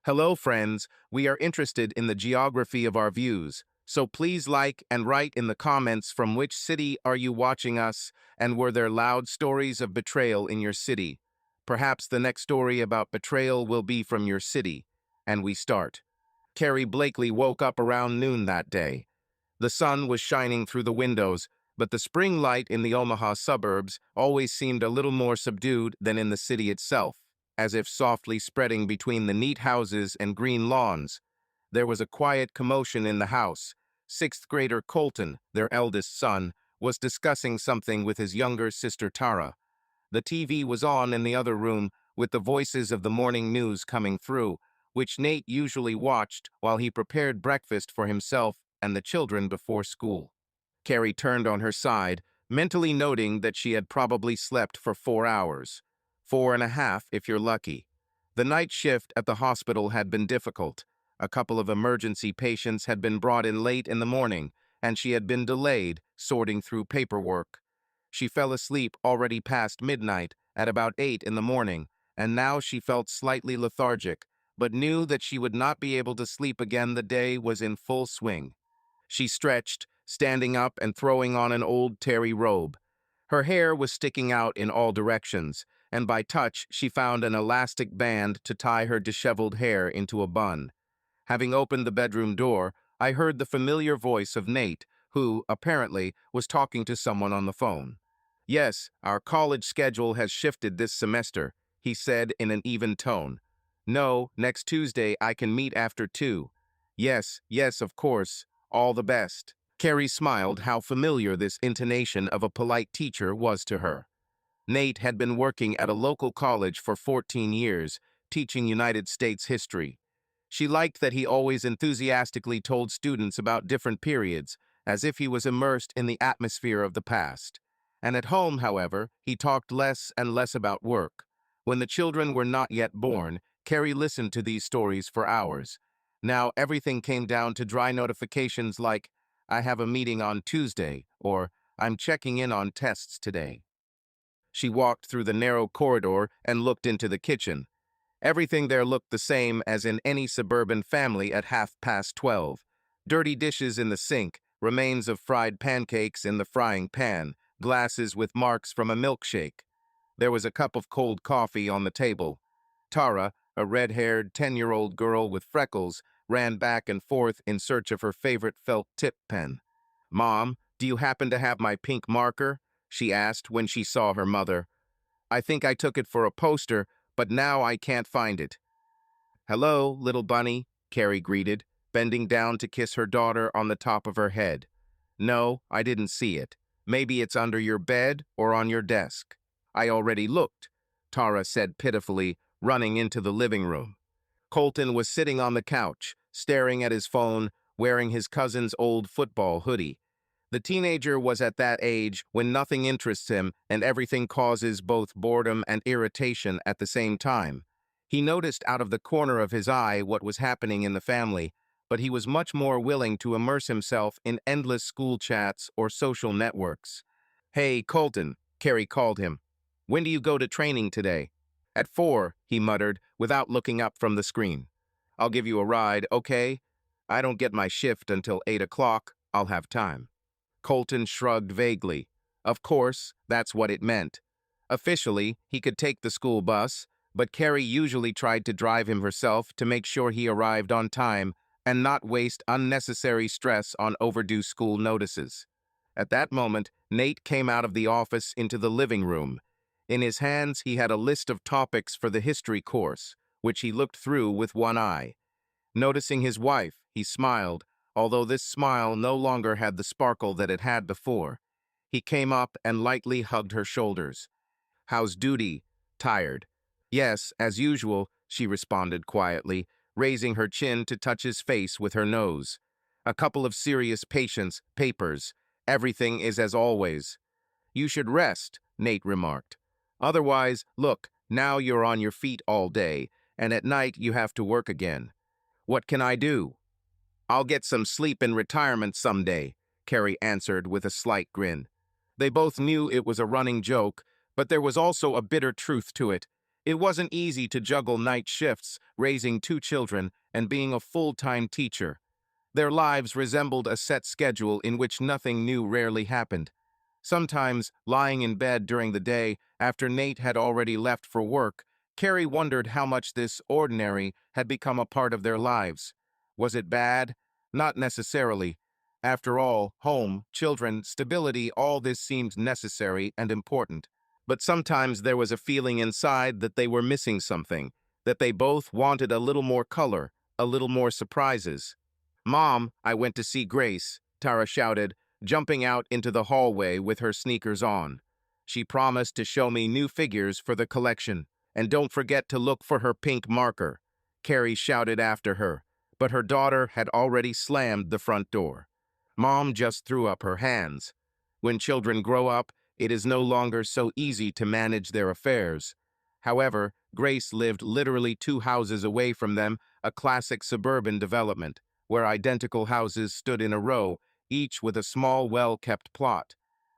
Hello, friends. We are interested in the geography of our views, so please like and write in the comments from which city are you watching us, and were there loud stories of betrayal in your city? Perhaps the next story about betrayal will be from your city. And we start. Carrie Blakely woke up around noon that day. The sun was shining through the windows, but the spring light in the Omaha suburbs always seemed a little more subdued than in the city itself, as if softly spreading between the neat houses and green lawns. There was a quiet commotion in the house. Sixth grader Colton, their eldest son, was discussing something with his younger sister Tara. The TV was on in the other room, with the voices of the morning news coming through, which Nate usually watched while he prepared breakfast for himself and the children before school. Carrie turned on her side, mentally noting that she had probably slept for 4 hours. 4.5 if you're lucky. The night shift at the hospital had been difficult. A couple of emergency patients had been brought in late in the morning, and she had been delayed sorting through paperwork. She fell asleep already past midnight at about 8 in the morning, and now she felt slightly lethargic, but knew that she would not be able to sleep again. The day was in full swing. She stretched, standing up and throwing on an old terry robe. Her hair was sticking out in all directions, and by touch she found an elastic band to tie her disheveled hair into a bun. Having opened the bedroom door, I heard the familiar voice of Nate, who, apparently, was talking to someone on the phone. "Yes, our college schedule has shifted this semester," he said in an even tone. "No, next Tuesday I can meet after 2. Yes, yes, of course. All the best." Carrie smiled how familiar this intonation of a polite teacher was to her. Nate had been working at a local college for 14 years, teaching United States history. She liked that he always enthusiastically told students about different periods, as if he was immersed in the atmosphere of the past. And at home, however, he talked less and less about work. When the children were not yet born, Carrie listened to these stories for hours. Now everything came down to dry notifications like, "I have a meeting on Tuesday," or "I'm checking in on tests today." She walked through the narrow corridor and looked into the kitchen. Everything there looked the same as in any suburban family at 12:30. Dirty dishes in the sink, remains of fried pancakes in the frying pan, glasses with marks from a milkshake. There was a cup of cold coffee on the table. Tara, a red-haired 10-year-old girl with freckles, ran back and forth in search of her favorite felt tip pen. "Mom, do you happen to have my pink marker?" she asked when she saw her mother. "I think I took it for a poster, but now I can't find it." "Hello, little bunny," Carrie greeted, bending down to kiss her daughter on the top of her head. "No, I didn't see it. Maybe it's under your bed or on your desk." "I already looked," Tara said pitifully, running into the living room. Colton was sitting on the couch, staring at his phone, wearing his cousin's old football hoodie. The teenager was at that age when nothing interests him and everything causes both boredom and irritation at the same time. He noticed out of the corner of his eye what was happening in the family, but he was much more willing to immerse himself in endless school chats or social networks. "Hey, Colton," Carrie called him. "When do you go to training today?" "At 4, he muttered, without looking up from the screen. "I'll give you a ride, okay? I don't get my shift until 8 o'clock. I'll have time." Colton shrugged vaguely. Of course, that's what it meant. Officially, he could take the school bus, but Carrie usually tried to drive him herself to make sure he arrived on time and not waste unnecessary stress on overdue school notices. At that moment, Nate came out of the office into the living room. In his hands, he had a list of topics for the history course, which he looked through with one eye. Noticing his wife, he smiled, although this smile no longer had the sparkle that it had before. He came up and lightly hugged her shoulders. "How's duty?" "Tired." "Yes, as usual," she responded quietly, raising her chin to touch his face with her nose. "A couple of serious patients, papers. Everything is as always." "You should rest," Nate remarked. "Otherwise, look, now you're on your feet all day, and at night you have to work again." "What can I do?" "I'll get some sleep in retirement someday," Carrie answered with a slight grin. They both knew it was a running joke, but there was also a bitter truth to it. It wasn't easy to juggle night shifts, raising two children, and being a full-time teacher. Their lives resembled a set schedule in which nothing new rarely happened. Sometimes, lying in bed during the day, after Nate had already left for work, Carrie wondered how much this ordinary had become a part of their lives. Was it bad? Not necessarily. After all, home, children, stability, all this seemed necessary and important. But sometimes there was a feeling inside that they were missing something, that they both wanted a little more color, a little more surprises. "Mom, I went to see Grace," Tara shouted, jumping out into the hallway with her sneakers on. "She promised to show me new figures for the collection, and don't forget to look for her pink marker," Carrie shouted after her, but her daughter had already slammed the front door. Mom just threw up her hands. When children grow up, it is no longer so easy to manage their affairs. However, Grace lived literally 2 houses away from them, a classic suburban development, where identical houses stood in a row, each with a small, well-kept plot.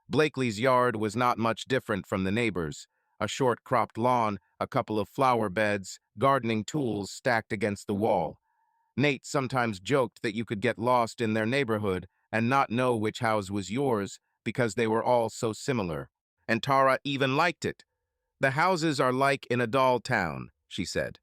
Blakely's yard was not much different from the neighbors. A short cropped lawn, a couple of flower beds, gardening tools stacked against the wall. Nate sometimes joked that you could get lost in their neighborhood and not know which house was yours because they were all so similar. And Tara even liked it. "The houses are like in a doll town," she said.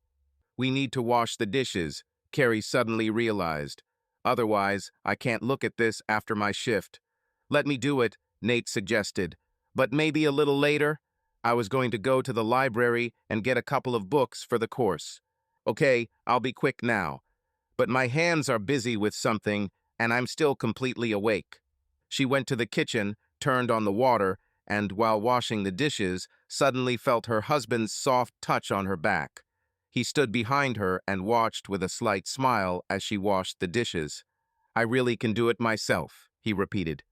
"We need to wash the dishes," Carrie suddenly realized. "Otherwise, I can't look at this after my shift." "Let me do it," Nate suggested. "But maybe a little later? I was going to go to the library and get a couple of books for the course." "Okay, I'll be quick now. But my hands are busy with something, and I'm still completely awake." She went to the kitchen, turned on the water, and while washing the dishes, suddenly felt her husband's soft touch on her back. He stood behind her and watched with a slight smile as she washed the dishes. "I really can do it myself," he repeated.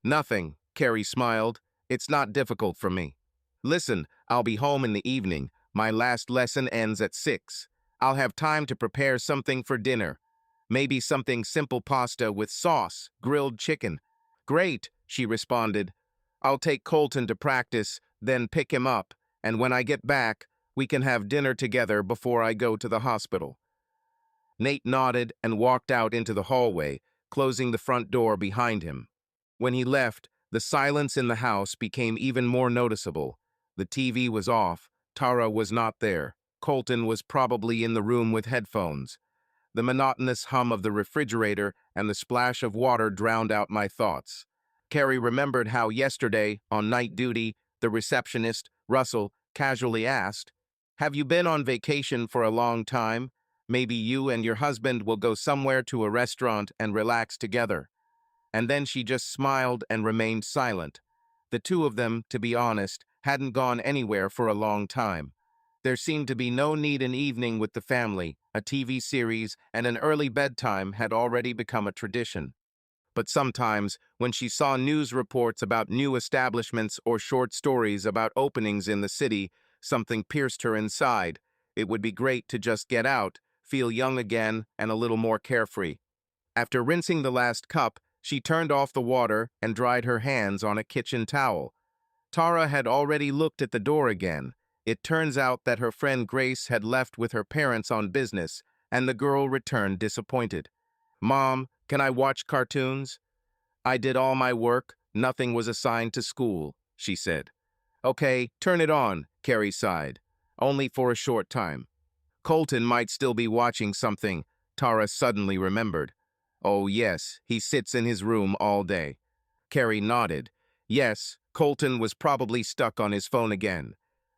"Nothing," Carrie smiled. "It's not difficult for me. Listen, I'll be home in the evening. My last lesson ends at 6. I'll have time to prepare something for dinner. Maybe something simple, pasta with sauce, grilled chicken." "Great," she responded. "I'll take Colton to practice, then pick him up, and when I get back, we can have dinner together before I go to the hospital." Nate nodded and walked out into the hallway, closing the front door behind him. When he left, the silence in the house became even more noticeable. The TV was off. Tara was not there. Colton was probably in the room with headphones. The monotonous hum of the refrigerator and the splash of water drowned out my thoughts. Carrie remembered how yesterday, on night duty, the receptionist, Russell, casually asked, "Have you been on vacation for a long time? Maybe you and your husband will go somewhere to a restaurant and relax together." And then she just smiled and remained silent. The two of them, to be honest, hadn't gone anywhere for a long time. There seemed to be no need an evening with the family. A TV series and an early bedtime had already become a tradition. But sometimes, when she saw news reports about new establishments or short stories about openings in the city, something pierced her inside. It would be great to just get out, feel young again, and a little more carefree. After rinsing the last cup, she turned off the water and dried her hands on a kitchen towel. Tara had already looked at the door again. It turns out that her friend Grace had left with her parents on business, and the girl returned disappointed. "Mom, can I watch cartoons?" "I did all my work. Nothing was assigned to school," she said. "Okay, turn it on," Carrie sighed. "Only for a short time." "Colton might still be watching something," Tara suddenly remembered. "Oh yes, he sits in his room all day." Carrie nodded. Yes, Colton was probably stuck on his phone again.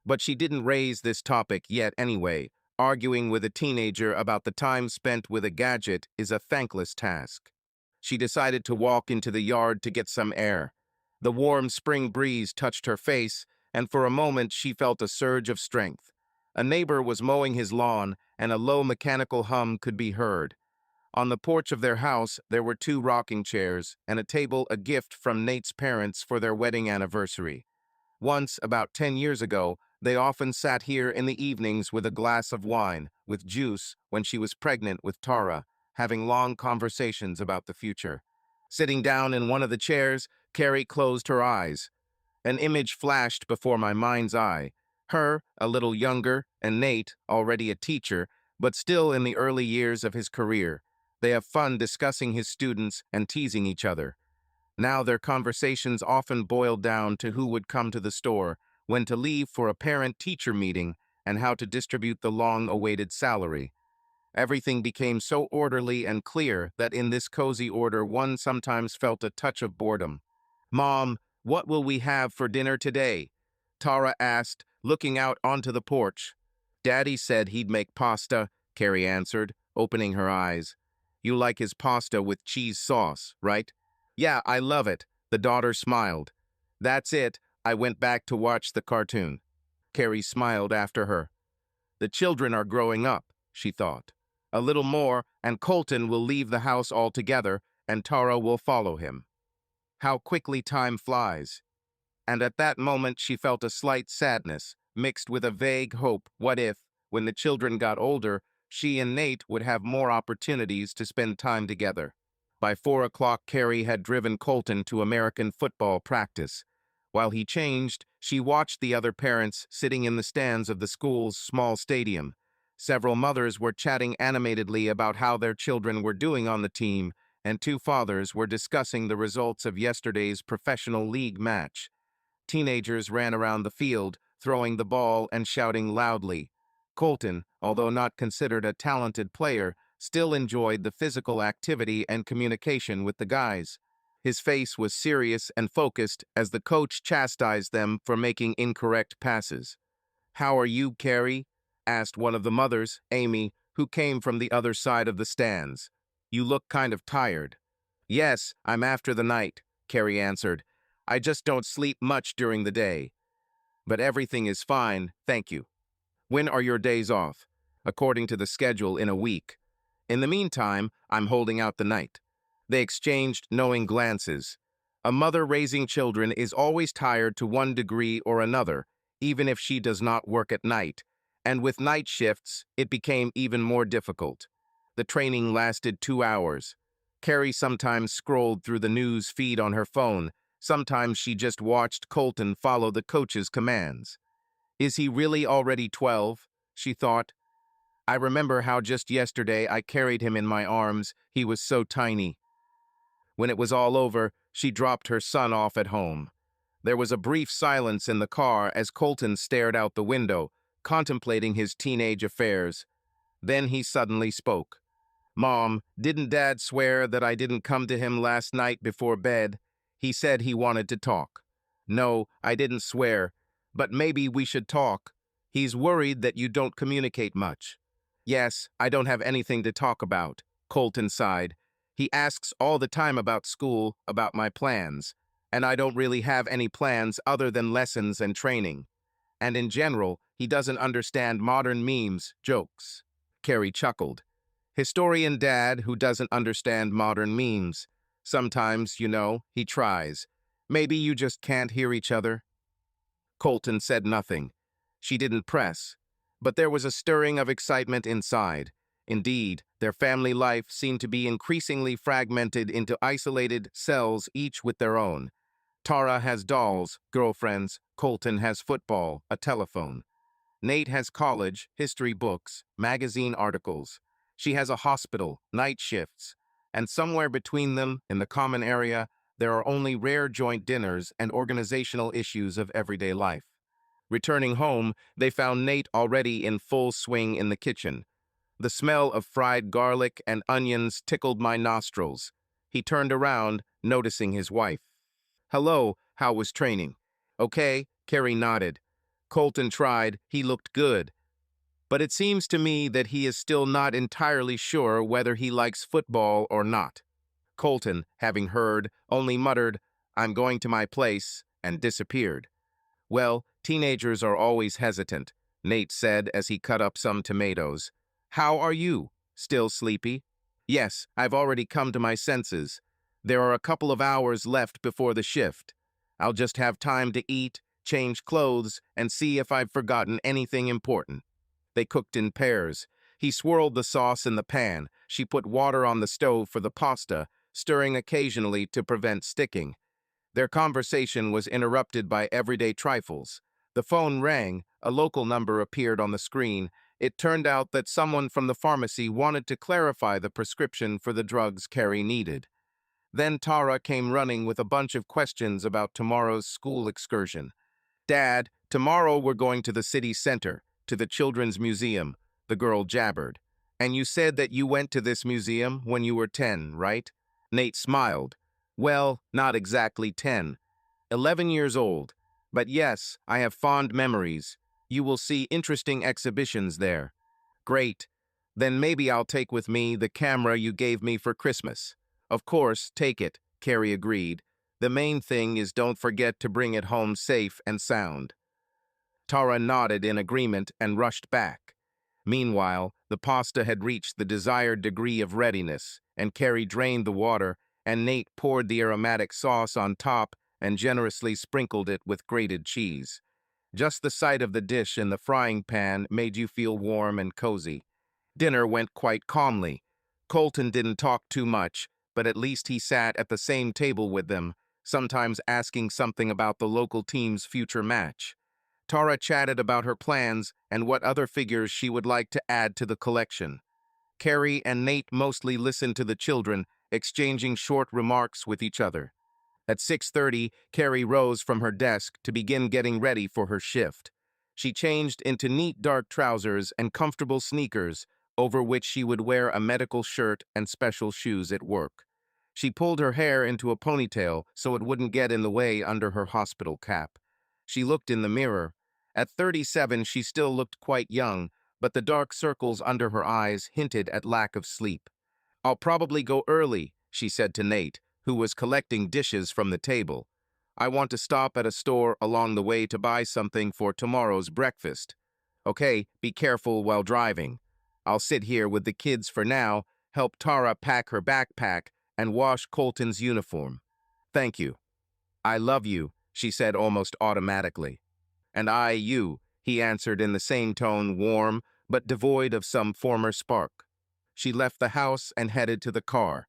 But she didn't raise this topic yet anyway. Arguing with a teenager about the time spent with a gadget is a thankless task. She decided to walk into the yard to get some air. The warm spring breeze touched her face, and for a moment she felt a surge of strength. A neighbor was mowing his lawn, and a low mechanical hum could be heard. On the porch of their house, there were 2 rocking chairs and a table, a gift from Nate's parents for their wedding anniversary. Once, about 10 years ago, they often sat here in the evenings with a glass of wine, with juice, when she was pregnant with Tara, having long conversations about the future. Sitting down in one of the chairs, Carrie closed her eyes. An image flashed before my mind's eye. Her, a little younger, and Nate, already a teacher, but still in the early years of his career. They have fun discussing his students and teasing each other. Now their conversations often boiled down to who would come to the store, when to leave for a parent-teacher meeting, and how to distribute the long-awaited salary. Everything became so orderly and clear that in this cozy order one sometimes felt a touch of boredom. "Mom, what will we have for dinner today?" Tara asked, looking out onto the porch. "Daddy said he'd make pasta," Carrie answered, opening her eyes. "You like his pasta with cheese sauce, right?" "Yeah, I love it," the daughter smiled. "That's it, I went back to watch the cartoon." Carrie smiled after her. The children are growing up, she thought. A little more, and Colton will leave the house altogether, and Tara will follow him. How quickly time flies. And at that moment she felt a slight sadness, mixed with a vague hope. What if, when the children got older, she and Nate would have more opportunities to spend time together? By 4 o'clock, Carrie had driven Colton to American football practice. While he changed, she watched the other parents sitting in the stands of the school's small stadium. Several mothers were chatting animatedly about how their children were doing on the team, and two fathers were discussing the results of yesterday's professional league match. Teenagers ran around the field, throwing the ball and shouting loudly. Colton, although not considered a talented player, still enjoyed the physical activity and communication with the guys. His face was serious and focused as the coach chastised them for making incorrect passes. "How are you, Carrie?" asked one of the mothers, Amy, who came from the other side of the stands. "You look kind of tired." "Yes, I'm after the night," Carrie answered. "I just don't sleep much during the day. But everything is fine, thank you." "When are your days off?" "According to the schedule, in a week. In the meantime, I'm holding out the night." They exchanged knowing glances. A mother raising children is always tired to one degree or another, even if she does not work at night, and with night shifts, it became even more difficult. The training lasted 2 hours. Carrie sometimes scrolled through the news feed on her phone. Sometimes she just watched Colton follow the coach's commands. "Is he really already 12?" she thought. "I remember how just yesterday I carried him in my arms. He was so tiny." When it was all over, she dropped her son off at home. There was a brief silence in the car as Colton stared out the window, contemplating his teenage affairs. Then he suddenly spoke. "Mom, didn't Dad swear that I didn't come to him last night before bed? He said he wanted to talk." "No, I didn't swear, but maybe we should talk. He's worried that you don't communicate much." "Yes, I don't have anything to talk about," Colton sighed. "He asks all the time about school, about my plans, and I don't really have any plans other than lessons and training. And in general, he doesn't understand modern memes, jokes." Carrie chuckled. "Historian Dad who doesn't understand modern memes. Sometimes, he tries. Maybe you just can't hear each other." Colton said nothing. She didn't press. But there was a stirring of excitement inside. Indeed, their family life seemed to be increasingly fragmented into isolated cells, each with their own. Tara has dolls, girlfriends. Colton has football, a telephone. Nate has college, history books, magazine articles. She has a hospital, night shifts. And somewhere between them, in the common area, there are only rare joint dinners and organizational issues of everyday life. Returning home, they found Nate already in full swing in the kitchen. The smell of fried garlic and onions tickled my nostrils. He turned around, noticing his wife. "Hello, how was training?" "Okay," Carrie nodded. Colton tried, he looked good. "But it seems to me that he is still not entirely sure whether he likes football or not." Colton, having heard, only muttered, "I'm going to my place," and disappeared. "Well, teenagers are always hesitant," Nate said as he cut up some tomatoes. "How are you? Still sleepy?" "Yes, I've already come to my senses. There are a couple of hours left before the shift. I'll just have time to eat, change clothes, and see if I've forgotten anything important." They cooked in pairs. He swirled the sauce in the pan. She put water on the stove for the pasta, stirring occasionally to prevent sticking. Their conversation was interrupted by everyday trifles. The phone rang, a local number appeared on the screen. It turned out that someone from the pharmacy wanted to clarify the prescription for the drugs Carrie needed. Then Tara came running with a bunch of questions about tomorrow's school excursion. "Dad, tomorrow we're going to the city center, to the Children's Museum," the girl jabbered. "And you said that you went to this museum when you were 10, right?" Nate smiled. "Well, not exactly 10. 11 years old. But yes, I have fond memories. You will see interesting exhibitions there." "Great. Then maybe I'll take with me the camera you gave me for Christmas." "Of course, take it," Carrie agreed. "The main thing is don't forget to bring it home safe and sound." Tara nodded in agreement and rushed back. Meanwhile, the pasta had reached the desired degree of readiness, and Carrie drained the water, and Nate poured the aromatic sauce on top and generously sprinkled it with grated cheese. Just the sight of the dish in the frying pan made you feel warm and cozy. Dinner went quite calmly. Colton didn't talk too much, but at least he sat at the same table with them, sometimes asking something about the local team's future match. Tara chatted about her plans and what other figures she would like to add to the collection. Carrie and Nate mostly listened to the children, exchanging short remarks with each other. At 6:30, Carrie rose from her desk to begin getting ready for her shift. She changed into neat dark trousers and comfortable sneakers, over which she would wear a medical shirt and special shoes at work. She pulled her hair into a ponytail so it wouldn't get in the way under her hospital cap. She looked in the mirror. At 37, she still looked quite young, but the dark circles under her eyes hinted at lack of sleep. "I'll probably go early," she said to Nate, who was collecting dishes from the table. "I want to stop at a store along the way to buy something for tomorrow's breakfast." "Okay, be careful while driving. I'll sit here with the kids for now, help Tara pack her backpack, and wash Colton's uniform." "Thank you." "I love you," she said almost automatically. "And I you," he answered in the same tone, warm, but devoid of some former spark. She left the house and headed to the car.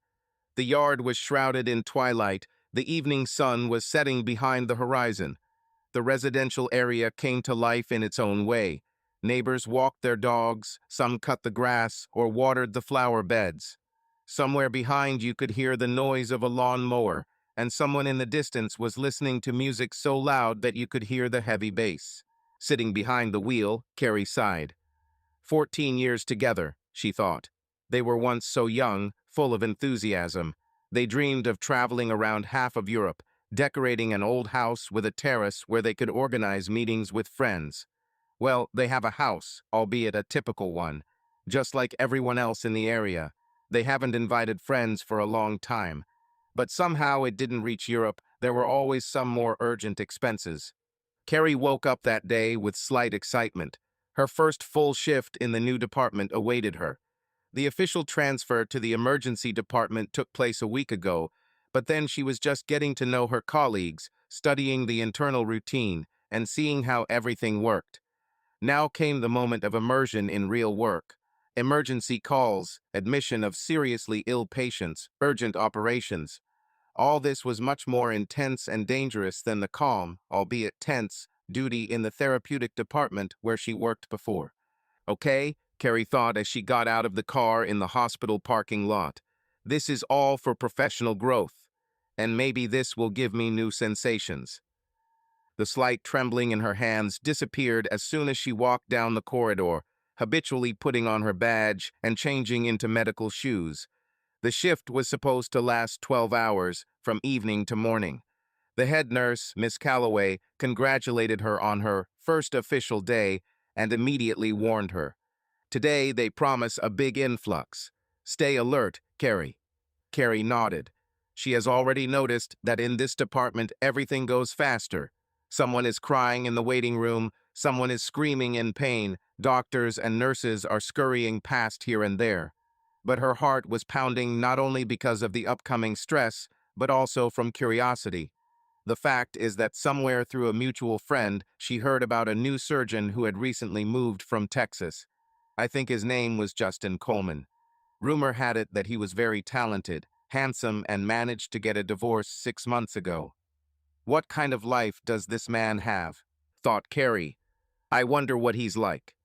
The yard was shrouded in twilight. The evening sun was setting behind the horizon. The residential area came to life in its own way. Neighbors walked their dogs, some cut the grass or watered the flower beds. Somewhere behind you could hear the noise of a lawn mower, and someone in the distance was listening to music so loud that you could hear the heavy bass. Sitting behind the wheel, Carrie sighed. 14 years together, she thought. They were once so young, full of enthusiasm. They dreamed of traveling around half of Europe, decorating an old house with a terrace where they could organize meetings with friends. Well, they have a house, albeit a typical one. Just like everyone else in the area, they haven't invited friends for a long time. But somehow it didn't reach Europe. There were always some more urgent expenses. Carrie woke up that day with slight excitement. Her first full shift in the new department awaited her. The official transfer to the emergency department took place a week ago, but then she was just getting to know her colleagues, studying the internal routine, and seeing how everything worked. Now came the moment of immersion in real work. Emergency calls, admission of seriously ill patients, urgent operations. All this was much more intense and dangerous than the calm, albeit tense, duty in the therapeutic department where she worked before. "Okay," Carrie thought as she got out of the car in the hospital parking lot. "This is all for professional growth. And maybe this will give me new sensations." The slight trembling in her hands disappeared as soon as she walked down the corridor, habitually putting on her badge and changing into medical shoes. The shift was supposed to last 12 hours, from evening to morning. The head nurse, Miss Calloway, congratulated her on her first official day and immediately warned her. "Today they promise a big influx. Stay alert, Carrie." Carrie nodded. She has already noticed that in this department everything goes faster. Someone is crying in the waiting room, someone is screaming in pain, doctors and nurses are scurrying past here and there. But her heart was pounding not only because of the upcoming stress, but also from curiosity. The fact is that somewhere through a mutual friend, she heard about a new surgeon who had recently moved from Texas. I think his name was Justin Coleman. Rumor had it that he was very talented, handsome, and managed to get a divorce 6 months ago. What kind of life does this man have? thought Carrie. I wonder what he's like.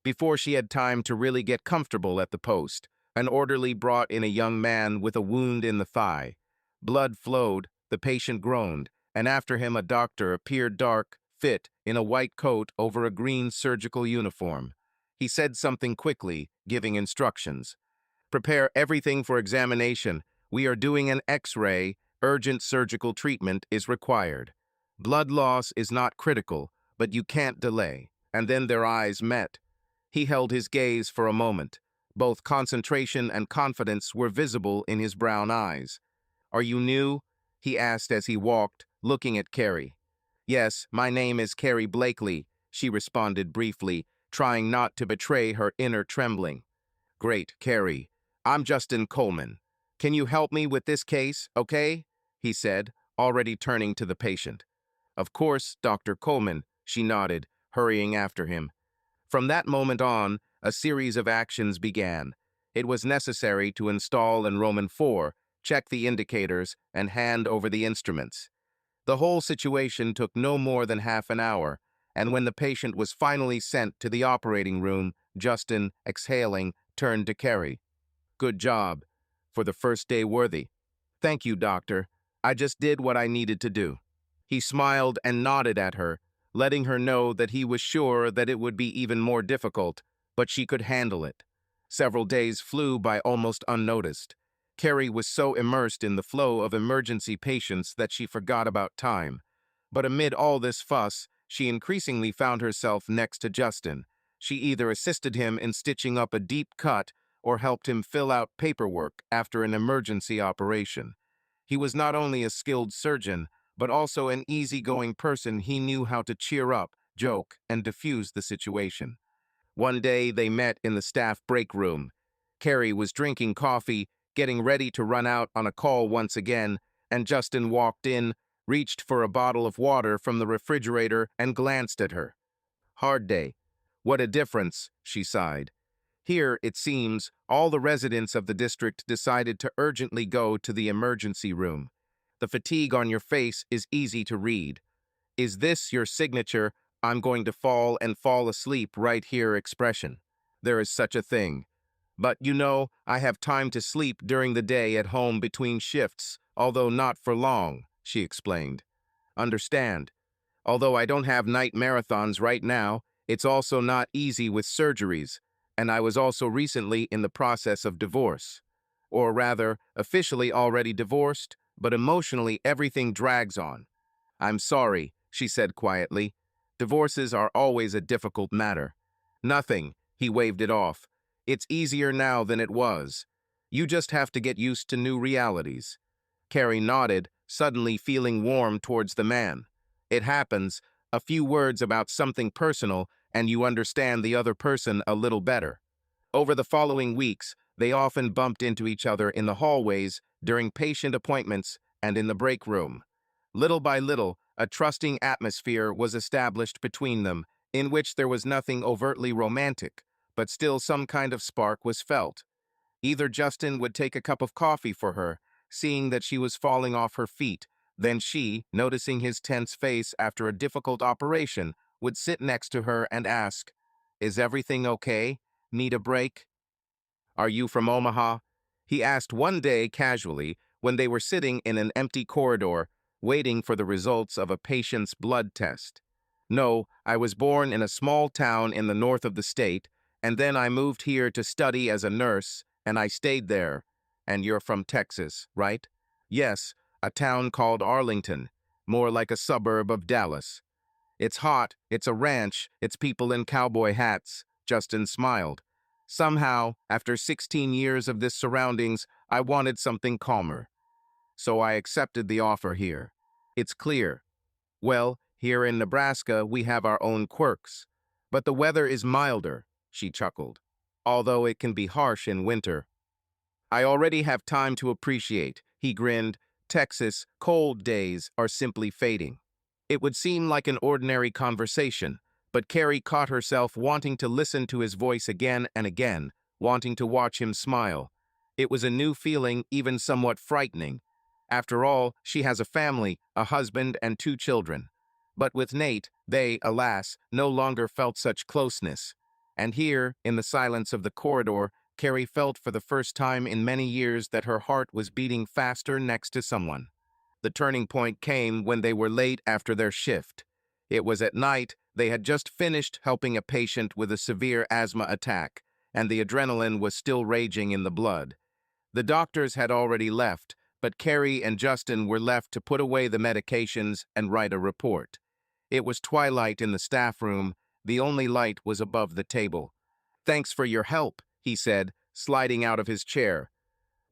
Before she had time to really get comfortable at the post, an orderly brought in a young man with a wound in the thigh. Blood flowed, the patient groaned, and after him a doctor appeared dark, fit, in a white coat over a green surgical uniform. He said something quickly, giving instructions. Prepare everything for examination. We are doing an X-ray. Urgent surgical treatment is required. Blood loss is not critical, but you can't delay. And then their eyes met. He held his gaze for a moment. Both concentration and confidence were visible in his brown eyes. Are you new? He asked as he walked, looking at Carrie. Yes, my name is Carrie Blakely, she responded briefly, trying not to betray her inner trembling. Great, Carrie. I'm Justin Coleman. Can you help me with this case, okay? He said, already turning to the patient. Of course, Dr. Coleman, she nodded, hurrying after him. From that moment on, a series of actions began. It was necessary to install enrollment 4, check the indicators, and hand over the instruments. The whole situation took no more than half an hour, and when the patient was finally sent to the operating room, Justin, exhaling, turned to Carrie. Good job. For the first day worthy. Thank you, doctor. I just did what I needed to do. He smiled and nodded at her, letting her know that he was sure that it would be even more difficult, but she could handle it. Several days flew by almost unnoticed. Carrie was so immersed in the flow of emergency patients that she forgot about time. But amid all this fuss, she increasingly found herself next to Justin. She either assisted him in stitching up a deep cut or helped him fill out paperwork after an emergency operation. He was not only a skilled surgeon, but also an easygoing person. He knew how to cheer up, joke, and diffuse the situation. One day they met in the staff break room. Carrie was drinking coffee, getting ready to run out on a call once again, and Justin walked in, reached for a bottle of water from the refrigerator, and glanced at her. Hard day. What a difference, she sighed. Here, it seems, all the residents of the district decided to urgently go to the emergency room. The fatigue on your face is easy to read. Is this your signature, I'm going to fall and fall asleep right here expression? There is such a thing. But you know, I have time to sleep during the day at home between shifts, although not for long, she explained. Understand. Although I don't have night marathons right now, it's also not easy with surgeries, and I was also recently in the process of divorce. Or rather, officially already divorced, but emotionally everything drags on. I'm sorry, she said quietly. Divorces are always a difficult matter. Nothing, he waved it off. It's easier now than it was. You just have to get used to new realities. Carrie nodded, suddenly feeling warm towards the man. It happens, a few words about something personal, and you understand the other person a little better. Over the following weeks, they often bumped into each other in the hallways, during patient appointments, and in the break room. Little by little, a trusting atmosphere was established between them, in which there was nothing overtly romantic, but still some kind of spark was felt. Either Justin would take a cup of coffee for her, seeing that she was falling off her feet, then she, noticing his tense face after a difficult operation, would sit next to her and ask, "Is everything okay? Need a break?" Are you from Omaha? He asked one day casually when they were sitting in an empty corridor, waiting for the results of a patient's blood test. No, I was born in a small town in the north of the state, and then I moved here to study as a nurse, and I stayed there. And you're from Texas, right? Yes, a town called Arlington, more like a suburb of Dallas. It's hot, it's a ranch, it's people in cowboy hats. Justin smiled. Somehow, after 16 years of this surroundings, I wanted something calmer. So I accepted the offer here. It's clear. Well, here in Nebraska, we have our own quirks. But the weather is milder, she chuckled, although it can be harsh in winter. I already have time to appreciate, he grinned. Texas, cold days are simply fading. It would seem like an ordinary conversation, but Carrie caught herself wanting to listen to his voice again and again, wanting to watch him smile. It was a new feeling, even somewhat frightening. After all, she has a family, a husband, and 2 children. But with Nate, they, alas, no longer felt such closeness. And here, in the silence of the corridor, Carrie felt for the first time in many years that her heart was beating faster next to someone. The turning point came when they were late after their shift. It was at night. They had just finished helping a patient with a severe asthma attack, and the adrenaline was still raging in the blood. The doctors had already left, but Carrie and Justin were left to put away the medications and write a report. It was twilight in the staff room. The only light was above the table. "Thanks for your help," he said, sliding out of his chair.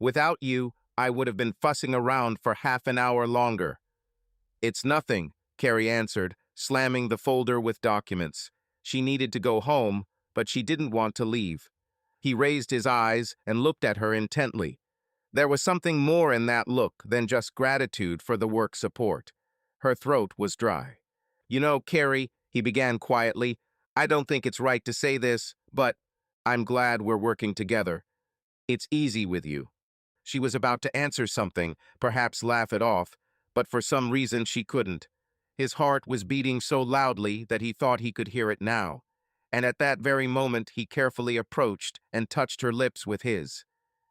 "Without you, I would have been fussing around for half an hour longer." "It's nothing," Carrie answered, slamming the folder with documents. She needed to go home, but she didn't want to leave. He raised his eyes and looked at her intently. There was something more in that look than just gratitude for the work support. Her throat was dry. "You know, Carrie," he began quietly, "I don't think it's right to say this, but I'm glad we're working together. It's easy with you." She was about to answer something, perhaps laugh it off, but for some reason she couldn't. His heart was beating so loudly that he thought he could hear it now. And at that very moment he carefully approached and touched her lips with his.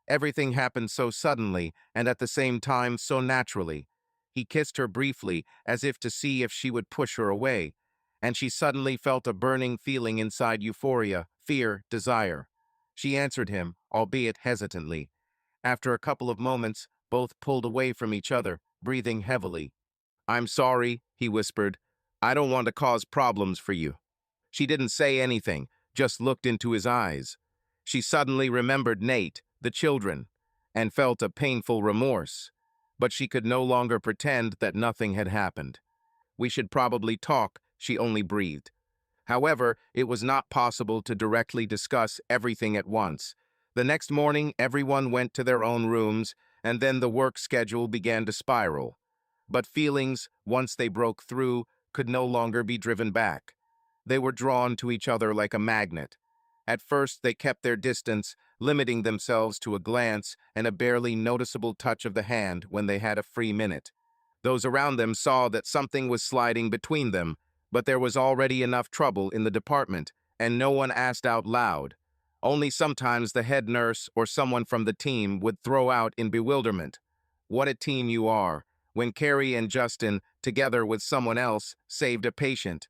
Everything happened so suddenly and at the same time so naturally. He kissed her briefly, as if to see if she would push her away, and she suddenly felt a burning feeling inside: euphoria, fear, desire. She answered him, albeit hesitantly. After a couple of moments, both pulled away from each other, breathing heavily. "I'm sorry," he whispered. "I don't want to cause problems for you." She didn't say anything, just looked into his eyes. She suddenly remembered Nate, the children, and felt a painful remorse. But she could no longer pretend that nothing had happened. "We should probably talk," she only breathed. However, it was not possible to directly discuss everything at once. The next morning, everyone went to their own rooms, and then the work schedule began to spiral. But feelings, once they broke through, could no longer be driven back. They were drawn to each other like a magnet. At first, they kept their distance, limiting themselves to a glance and a barely noticeable touch of the hand when they had a free minute. Those around them saw that something was sliding between them, but there was already enough trouble in the department, and no one asked out loud. Only sometimes the head nurse or someone from the team would throw out in bewilderment, "What a team you are," when Carrie and Justin, together with someone else, saved a patient.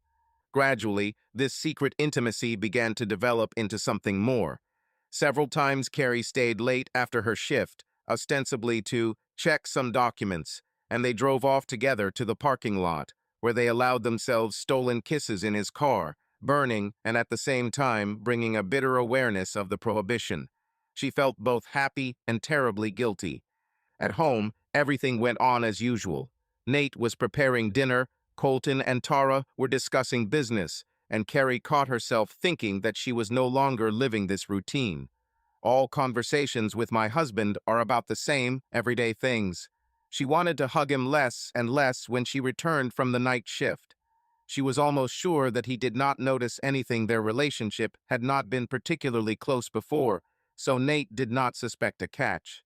Gradually, this secret intimacy began to develop into something more. Several times Carrie stayed late after her shift, ostensibly to check some documents, and they drove off together to the parking lot, where they allowed themselves stolen kisses in his car, burning and at the same time bringing a bitter awareness of the prohibition. She felt both happy and terribly guilty. At home, everything went on as usual. Nate was preparing dinner, Colton and Tara were discussing business, and Carrie caught herself thinking that she was no longer living this routine. "All conversations with my husband are about the same, everyday things." She wanted to hug him less and less when she returned from the night shift. She was almost sure that he did not notice anything. Their relationship had not been particularly close before, so Nate did not suspect a catch.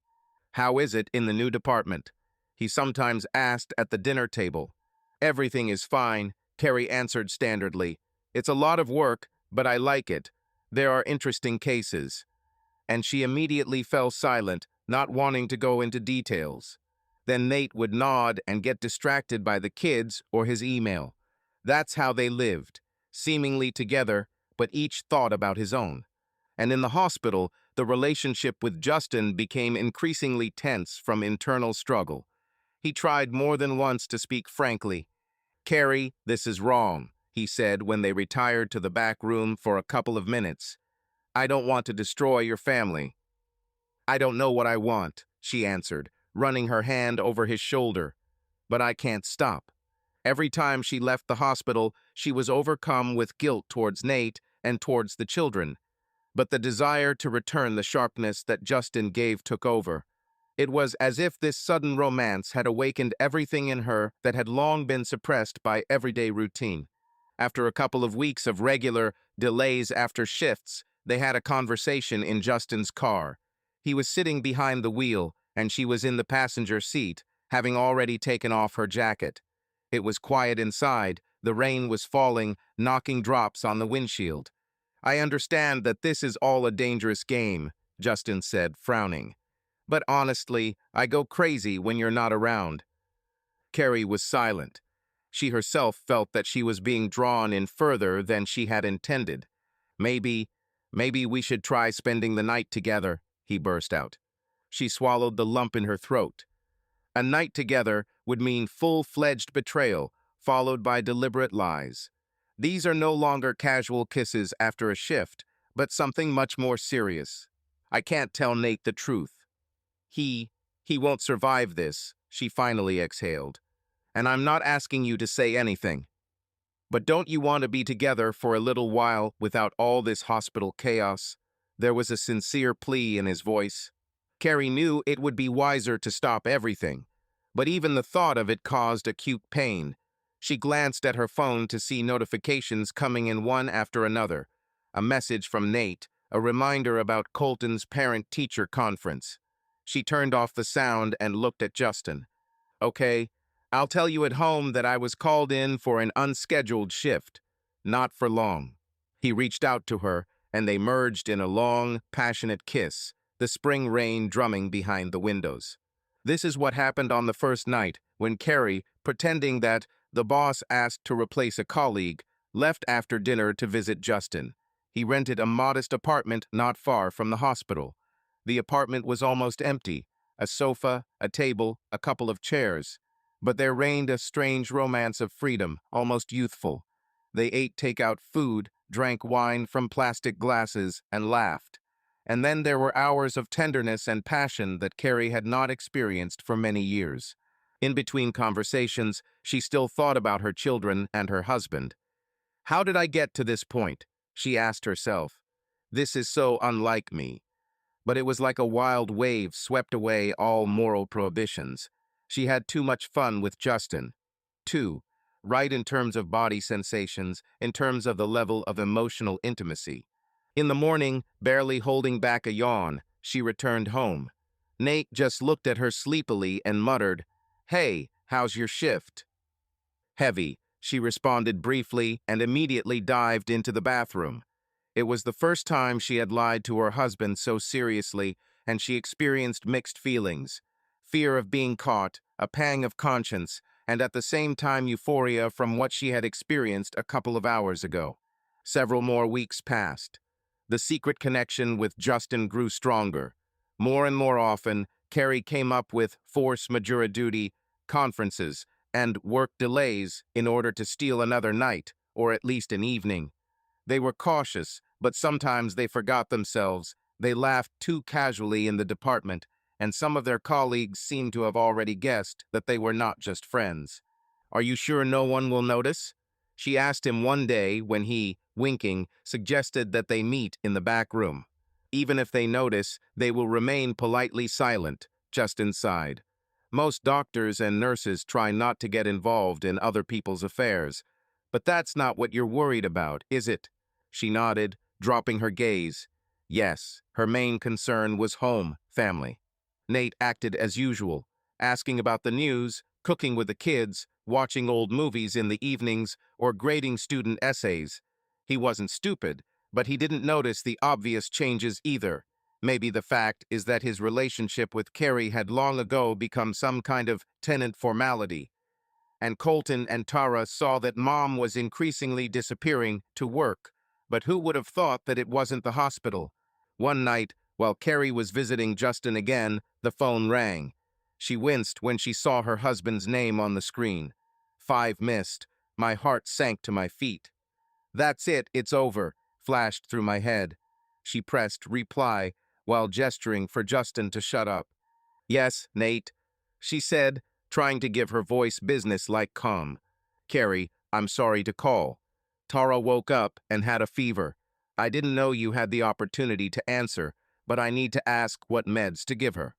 "How is it in the new department?" he sometimes asked at the dinner table. "Everything is fine," Carrie answered standardly. "It's a lot of work, but I like it. There are interesting cases." And she immediately fell silent, not wanting to go into details. Then Nate would nod and get distracted by the kids or his email. That's how they lived, seemingly together, but each thought about his own. And in the hospital, the relationship with Justin became increasingly tense from internal struggle. He tried more than once to speak frankly. "Carrie, this is wrong," he said when they retired to the back room for a couple of minutes. "I don't want to destroy your family." "I don't know what I want," she answered, running her hand over his shoulder. "But I can't stop." Every time she left the hospital, she was overcome with guilt towards Nate and towards the children. But the desire to return the sharpness that Justin gave took over. It was as if this sudden romance had awakened everything in her that had long been suppressed by everyday routine. After a couple of weeks of regular delays after shifts, they had a conversation in Justin's car. He was sitting behind the wheel, and she was in the passenger seat, having already taken off her jacket. It was quiet inside, The rain was falling, knocking drops on the windshield. "I understand that this is all a dangerous game," Justin said, frowning. "But honestly, I go crazy when you're not around." Carrie was silent. She herself felt that she was being drawn in further than she had intended. Maybe, maybe we should try spending the night together," he burst out. She swallowed the lump in her throat. A night together would mean full-fledged betrayal, followed by deliberate lies. These are no longer casual kisses after a shift, but something much more serious. "I can't tell Nate the truth. He, he won't survive this," she finally exhaled. "And I'm not asking you to say anything. But don't you want to be together for a little while without all this hospital chaos?" There was a sincere plea in his voice. Carrie knew it would be wiser to stop everything, but even the thought of it caused acute pain. She glanced at her phone to see notifications coming in one after another. A message from Nate, a reminder about Colton's parent-teacher conference. She turned off the sound and looked at Justin. "Okay, I'll tell you at home that I was called in for an unscheduled shift. Not for long." He reached out to her, and they merged in a long, passionate kiss, the spring rain drumming behind the windows. This is what happened on the first night, when Carrie, pretending that the boss asked to replace a colleague, left after dinner to visit Justin. He rented a modest apartment not far from the hospital. The apartment was almost empty, a sofa, a table, a couple of chairs. But there reigned a strange romance of freedom, almost youthful. They ate takeout food, drank wine from plastic glasses, and laughed. And then there were hours of tenderness and passion that Carrie had not experienced for many years. In between conversations, she still thought about her children and her husband. "How did I get to this point?" she asked herself. "This is so unlike me." But it was like a wild wave swept away all moral prohibitions. She had too much fun with Justin. Too, right in terms of body sensations, in terms of the level of emotional intimacy. In the morning, barely holding back a yawn, she returned home. Nate just looked at her sleepily and muttered, "Hey, how's your shift?" "Heavy," she responded briefly and immediately dived into the bathroom. It was the first time she had lied to her husband so seriously, and she experienced mixed feelings. Fear of being caught, a pang of conscience, and at the same time euphoria from what she had experienced a couple of hours ago. Several more weeks passed. The secret connection with Justin grew stronger. More and more often, Carrie came up with force majeure duty, conferences, and work delays in order to steal another night, or at least an evening. They were cautious, but sometimes they forgot themselves. They laughed too casually in the department, and some of their colleagues seemed to have already guessed that they were not just friends. "Are you sure no one will notice?" she asked him one day when he, winking, suggested that they meet in the back room. "Even if they notice, they will remain politely silent," Justin sighed. "Most doctors and nurses try not to get involved in other people's affairs. But that's not what you're worried about, is it?" She nodded, dropping her gaze. Yes, her main concern was home, family. Nate acted as usual, asking about the news, cooking with the kids, watching old movies in the evenings, or grading student essays. He wasn't stupid, but he didn't notice the obvious changes either. Maybe the fact is that his relationship with Carrie had long ago become some kind of tenant formality. And Colton and Tara saw that Mom was increasingly disappearing to work. But who would have thought that it wasn't the hospital? One night, while Carrie was visiting Justin again, the phone rang. She winced when she saw her husband's name on the screen. 5 missed. My heart sank to my feet. "That's it, it's over," flashed through my head. She pressed reply while gesturing for Justin to shut up. "Yes, Nate," she said, trying to give her voice business-like calm. "Carrie, I'm sorry to call. Tara woke up and had a fever. I didn't know you had the opportunity to answer, but I need to ask what meds to give her."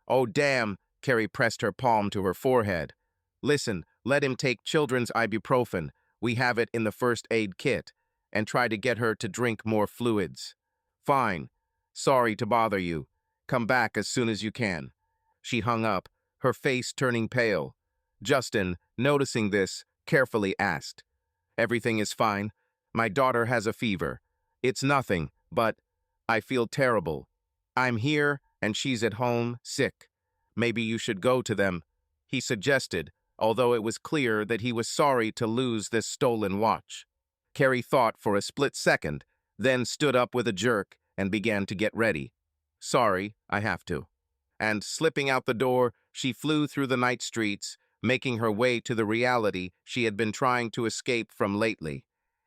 "Oh, damn," Carrie pressed her palm to her forehead. "Listen, let him take children's ibuprofen. We have it in the first aid kit. And try to get her to drink more fluids." "Fine. Sorry to bother you. Come back as soon as you can." She hung up, her face turning pale. Justin, noticing this, carefully asked, Everything is fine. My daughter has a fever. It's nothing, but I feel terrible. I'm here, and she's at home, sick. Maybe you should go to them, he suggested, although it was clear that he was sorry to lose this stolen watch. Carrie thought for a split second, then stood up with a jerk and began to get ready. Sorry, I have to. And slipping out the door, she flew through the night streets, making her way to the reality she had been trying to escape from lately.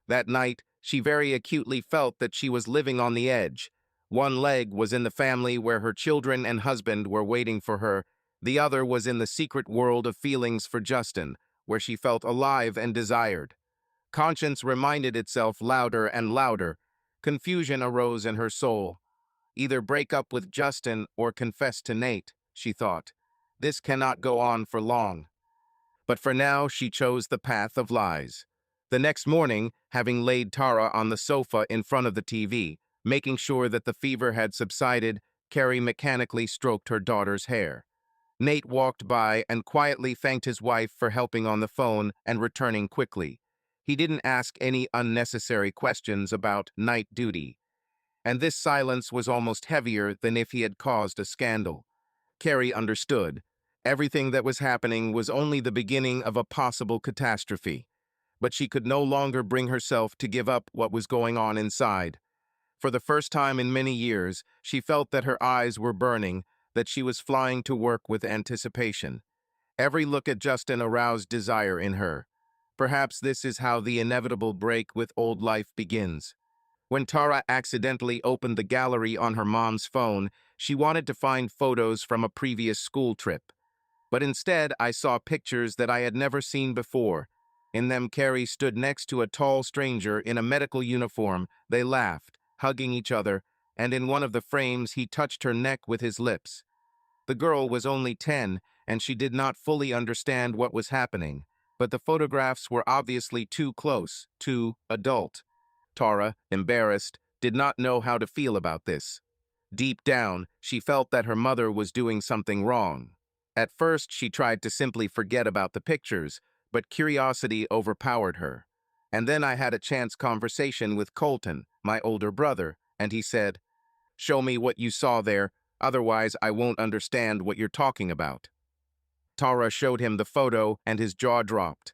That night, she very acutely felt that she was living on the edge. One leg was in the family where her children and husband were waiting for her. The other was in the secret world of feelings for Justin, where she felt alive and desired. Conscience reminded itself louder and louder. Confusion arose in her soul. Either break up with Justin or confess to Nate, she thought. This cannot go on for long. But for now, she chose the path of lies. The next morning, having laid Tara on the sofa in front of the TV, making sure that the fever had subsided, Carrie mechanically stroked her daughter's hair. Nate walked by and quietly thanked his wife for helping on the phone and returning quickly. He didn't ask any unnecessary questions about night duty. And this silence was almost heavier than if he had caused a scandal. Carrie understood. Everything that was happening was only the beginning of a possible catastrophe. But she could no longer bring herself to give up what was going on inside. For the first time in many years, she felt that her eyes were burning, that she was flying to work with anticipation. Every look at Justin aroused desire in her. Perhaps this is how the inevitable break with old life begins. When Tara accidentally opened the gallery on her mom's phone, she wanted to find photos from a previous school trip. But instead, I saw pictures that I had never seen before. In them, Carrie stood next to a tall stranger in a medical uniform. They laughed, hugging each other, and in one of the frames, he touched her neck with his lips. The girl was only 10, and she did not fully understand what was happening, but the photographs were obviously too close, too adult. Tara, embarrassed, did not know how to feel about this. Deep down, she felt that her mother was doing something wrong. At first, she tried to simply forget about the pictures, but curiosity overpowered her. And then I had a chance conversation with Colton, my older brother, and he said, "Show me what you saw there, otherwise I won't understand what you're talking about." Tara showed him the photo, and his jaw dropped.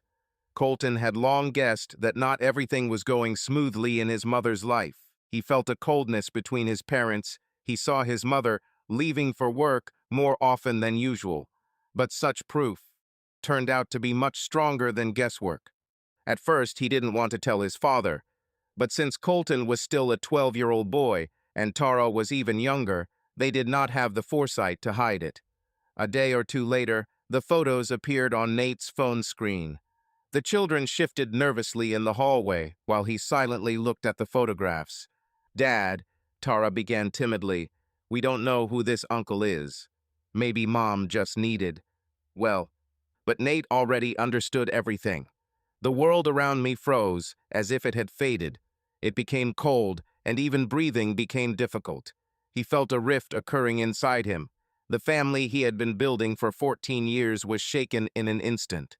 Colton had long guessed that not everything was going smoothly in his mother's life. He felt a coldness between his parents. He saw his mother leaving for work more often than usual. But such proof turned out to be much stronger than guesswork. At first, he didn't want to tell his father. But since Colton was still a 12-year-old boy, and Tara was even younger, they did not have the foresight to hide it. A day or two later, the photos appeared on Nate's phone screen. The children shifted nervously in the hallway while he silently looked at the photographs. "Dad," Tara began timidly, "we don't know who this uncle is. Maybe Mom just needed." Well, but Nate already understood everything. The world around me froze, as if it had faded. It became cold, and even breathing became difficult. He felt a rift occurring inside him. The family he had been building for 14 years was shaken in an instant.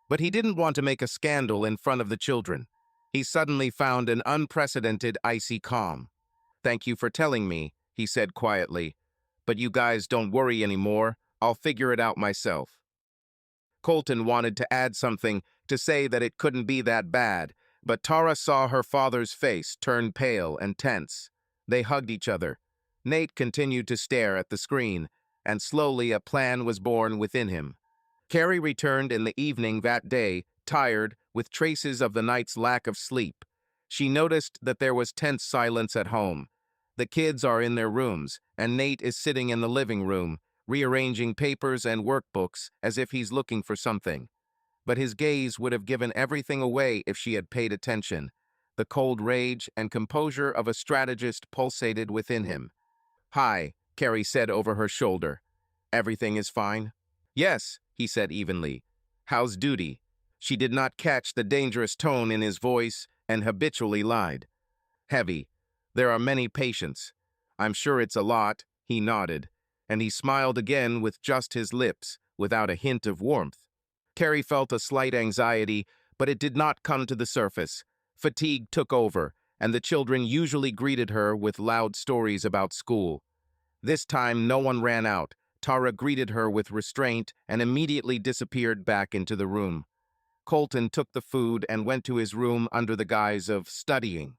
But he didn't want to make a scandal in front of the children. He suddenly found an unprecedented icy calm. "Thank you for telling me," he said quietly. "But you guys don't worry anymore. I'll figure it out myself." Colton wanted to add something, to say that it couldn't be that bad, but Tara saw her father's face turn pale and tense. They hugged each other. Nate continued to stare at the screen, and slowly a plan was born within him. Carrie returned in the evening that day, tired, with traces of the night's lack of sleep. She noticed that there was tense silence at home. The kids are in their rooms, and Nate is sitting in the living room, rearranging papers and workbooks as if he's looking for something. But his gaze would have given everything away if she had paid attention. The cold rage and composure of a strategist pulsated within him. "Hi," Carrie said over her shoulder. "Everything is fine?" "Yes," he said evenly. "How's duty?" She did not catch the dangerous tone in his voice and habitually lied. "Heavy. There are many patients." "I'm sure it's a lot," he nodded, and he smiled again with just his lips, without a hint of warmth. Carrie felt a slight anxiety, but it did not come to the surface. Fatigue took over, and the children usually greeted her with loud stories about school. This time, no one ran out. Tara greeted her with restraint and immediately disappeared back into the room. Colton took the food and went to his room under the guise of studying.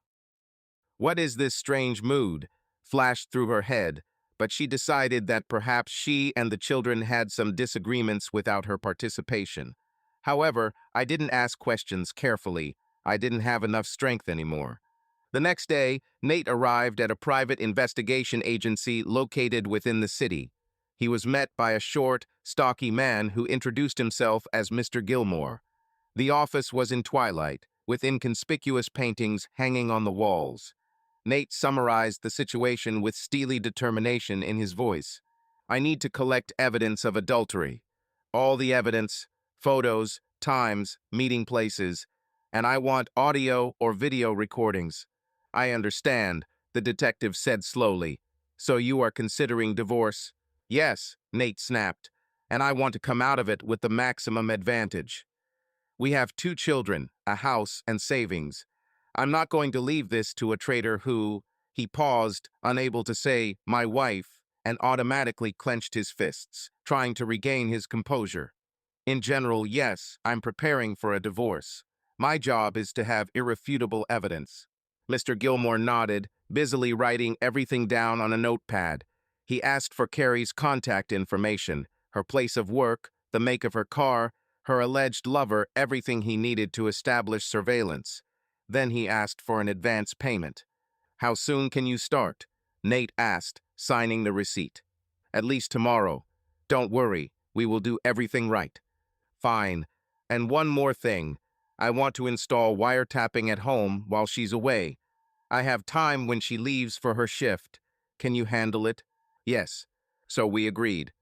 What is this strange mood? Flashed through her head, but she decided that perhaps she and the children had some disagreements without her participation. However, I didn't ask questions carefully. I didn't have enough strength anymore. The next day, Nate arrived at a private investigation agency located within the city. He was met by a short, stocky man who introduced himself as Mr. Gilmore. The office was in twilight, with inconspicuous paintings hanging on the walls. Nate summarized the situation with steely determination in his voice. I need to collect evidence of adultery. All the evidence, photos, times, meeting places, and I want audio or video recordings. I understand, the detective said slowly. So you are considering divorce? Yes, Nate snapped, and I want to come out of it with the maximum advantage. We have 2 children, a house, and savings. I'm not going to leave this to a traitor who, he paused, unable to say, my wife, and automatically clenched his fists, trying to regain his composure. In general, yes, I'm preparing for a divorce. My job is to have irrefutable evidence. Mr. Gilmore nodded, busily writing everything down on a notepad. He asked for Carrie's contact information, her place of work, the make of her car, her alleged lover, everything he needed to establish surveillance. Then he asked for an advance payment. How soon can you start? Nate asked, signing the receipt. At least tomorrow. Don't worry, we will do everything right. Fine. And one more thing. I want to install wiretapping at home while she's away. I have time when she leaves for her shift. Can you handle it? Yes. So we agreed.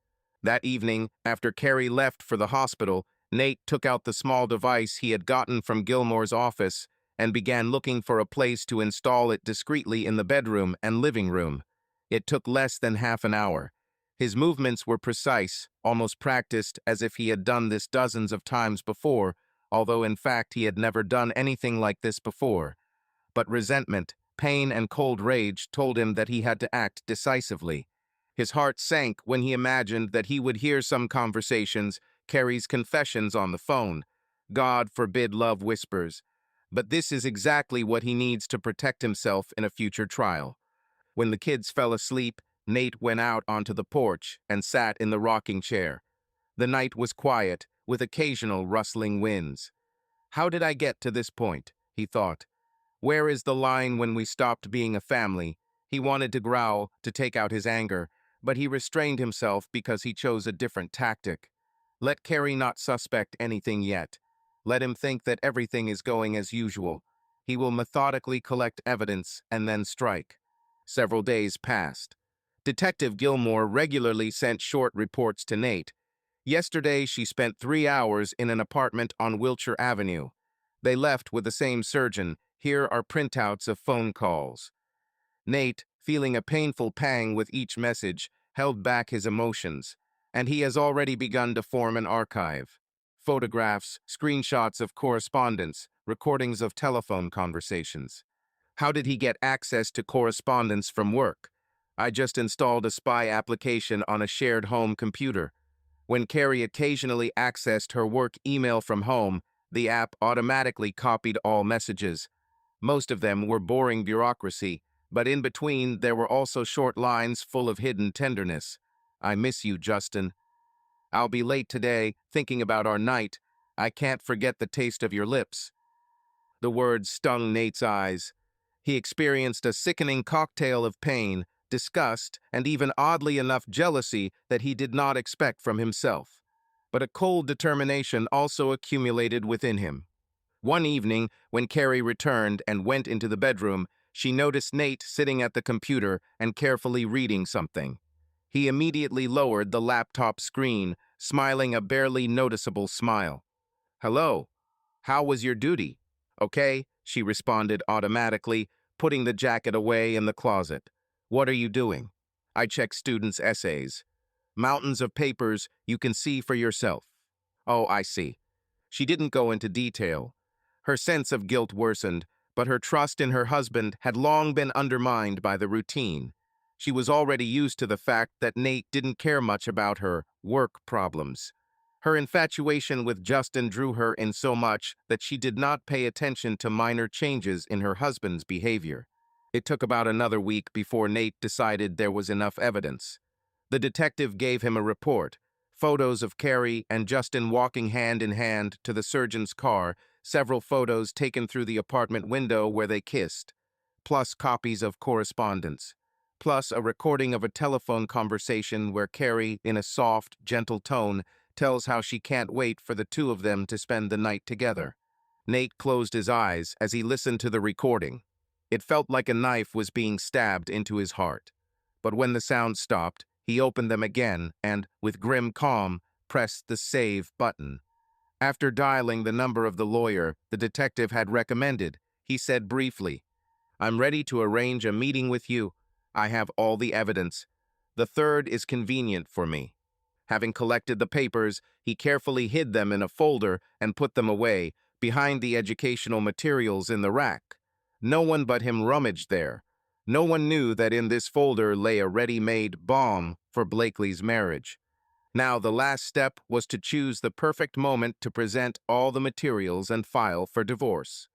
That evening, after Carrie left for the hospital, Nate took out the small device he had gotten from Gilmore's office and began looking for a place to install it discreetly in the bedroom and living room. It took less than half an hour. His movements were precise, almost practiced as if he had done this dozens of times before, although in fact he had never done anything like this before. But resentment, pain, and cold rage told him that he had to act decisively. His heart sank when he imagined that he would hear some conversations, Carrie's confessions on the phone. God forbid love whispers. But this is exactly what he needs to protect himself in a future trial. When the kids fell asleep, Nate went out onto the porch and sat in the rocking chair. The night was quiet, with occasional rustling winds. How did I get to this point? He thought. Where is the line when we stopped being a family? He wanted to growl, to take out his anger, but he restrained himself because he chose a different tactic. Let Carrie not suspect anything yet. Let him think that everything is going as usual. He will methodically collect evidence and then strike. Several days passed. Detective Gilmore regularly sent short reports to Nate. Yesterday, she spent 3 hours in an apartment on Wilshire Avenue. They left with the same surgeon. Here are printouts of phone calls. Nate, feeling a painful pang with each message, held back his emotions, and he has already begun to form an archive. Photographs, screenshots of correspondence, recordings of telephone conversations. How did he get access to correspondence from work? I just installed a spy application on a shared home computer. When Carrie occasionally accessed her work email from home, the app automatically copied all messages. Most of them were boring bureaucracy, but in between there were also short lines full of hidden tenderness. I miss you, Justin. I'll be late today, thinking about our night. I can't forget the taste of your lips. The words stung Nate's eyes. He experienced a sickening cocktail of pain, disgust, and even oddly enough jealousy that he did not expect from himself. But a cold determination also accumulated within him. One evening, when Carrie returned and went into the bedroom, she noticed Nate sitting at the computer and carefully reading something. He immediately lowered the laptop screen, smiling a barely noticeable smile. Hello. How was your duty? Okay, she responded automatically, putting the jacket away in the closet. What are you doing? I check students' essays. Mountains of papers you can see for yourself. Oh, I see. She didn't go into detail. Her sense of guilt worsened, but her trust in her husband had long been undermined by the routine. She was already used to the fact that Nate didn't care much about her work problems. Her infatuation with Justin drew her in so much that she did not pay attention to minor changes in her husband's behavior. It took about another week before Nate decided there was enough evidence. The detective gave him a report, photos of Carrie and Justin walking hand in hand to the surgeon's car, several photos taken through the apartment window where they kissed, plus copies of correspondence, plus a recording of a telephone conversation where Carrie, in a soft, gentle tone, tells how she can't wait for the two of them to spend the night together. Nate closed his eyes as he listened to the recording. It felt like a knife was being stabbed into his heart. But when the sound stopped, he opened them again and, with grim calm, pressed the save button. After dialing the number of the lawyer the detective had recommended, he said briefly, "I'm ready to arrange a meeting with you. I have all the evidence. The third is convenient for me." Having collected the papers, he carefully hid them in a folder and put them away, behind the educational materials in the rack. No one but him rummaged there. No one knew that in this folder lay a ready-made bomb for Blakely's marriage. Now the last step was to choose the perfect moment to present all the materials and file for divorce.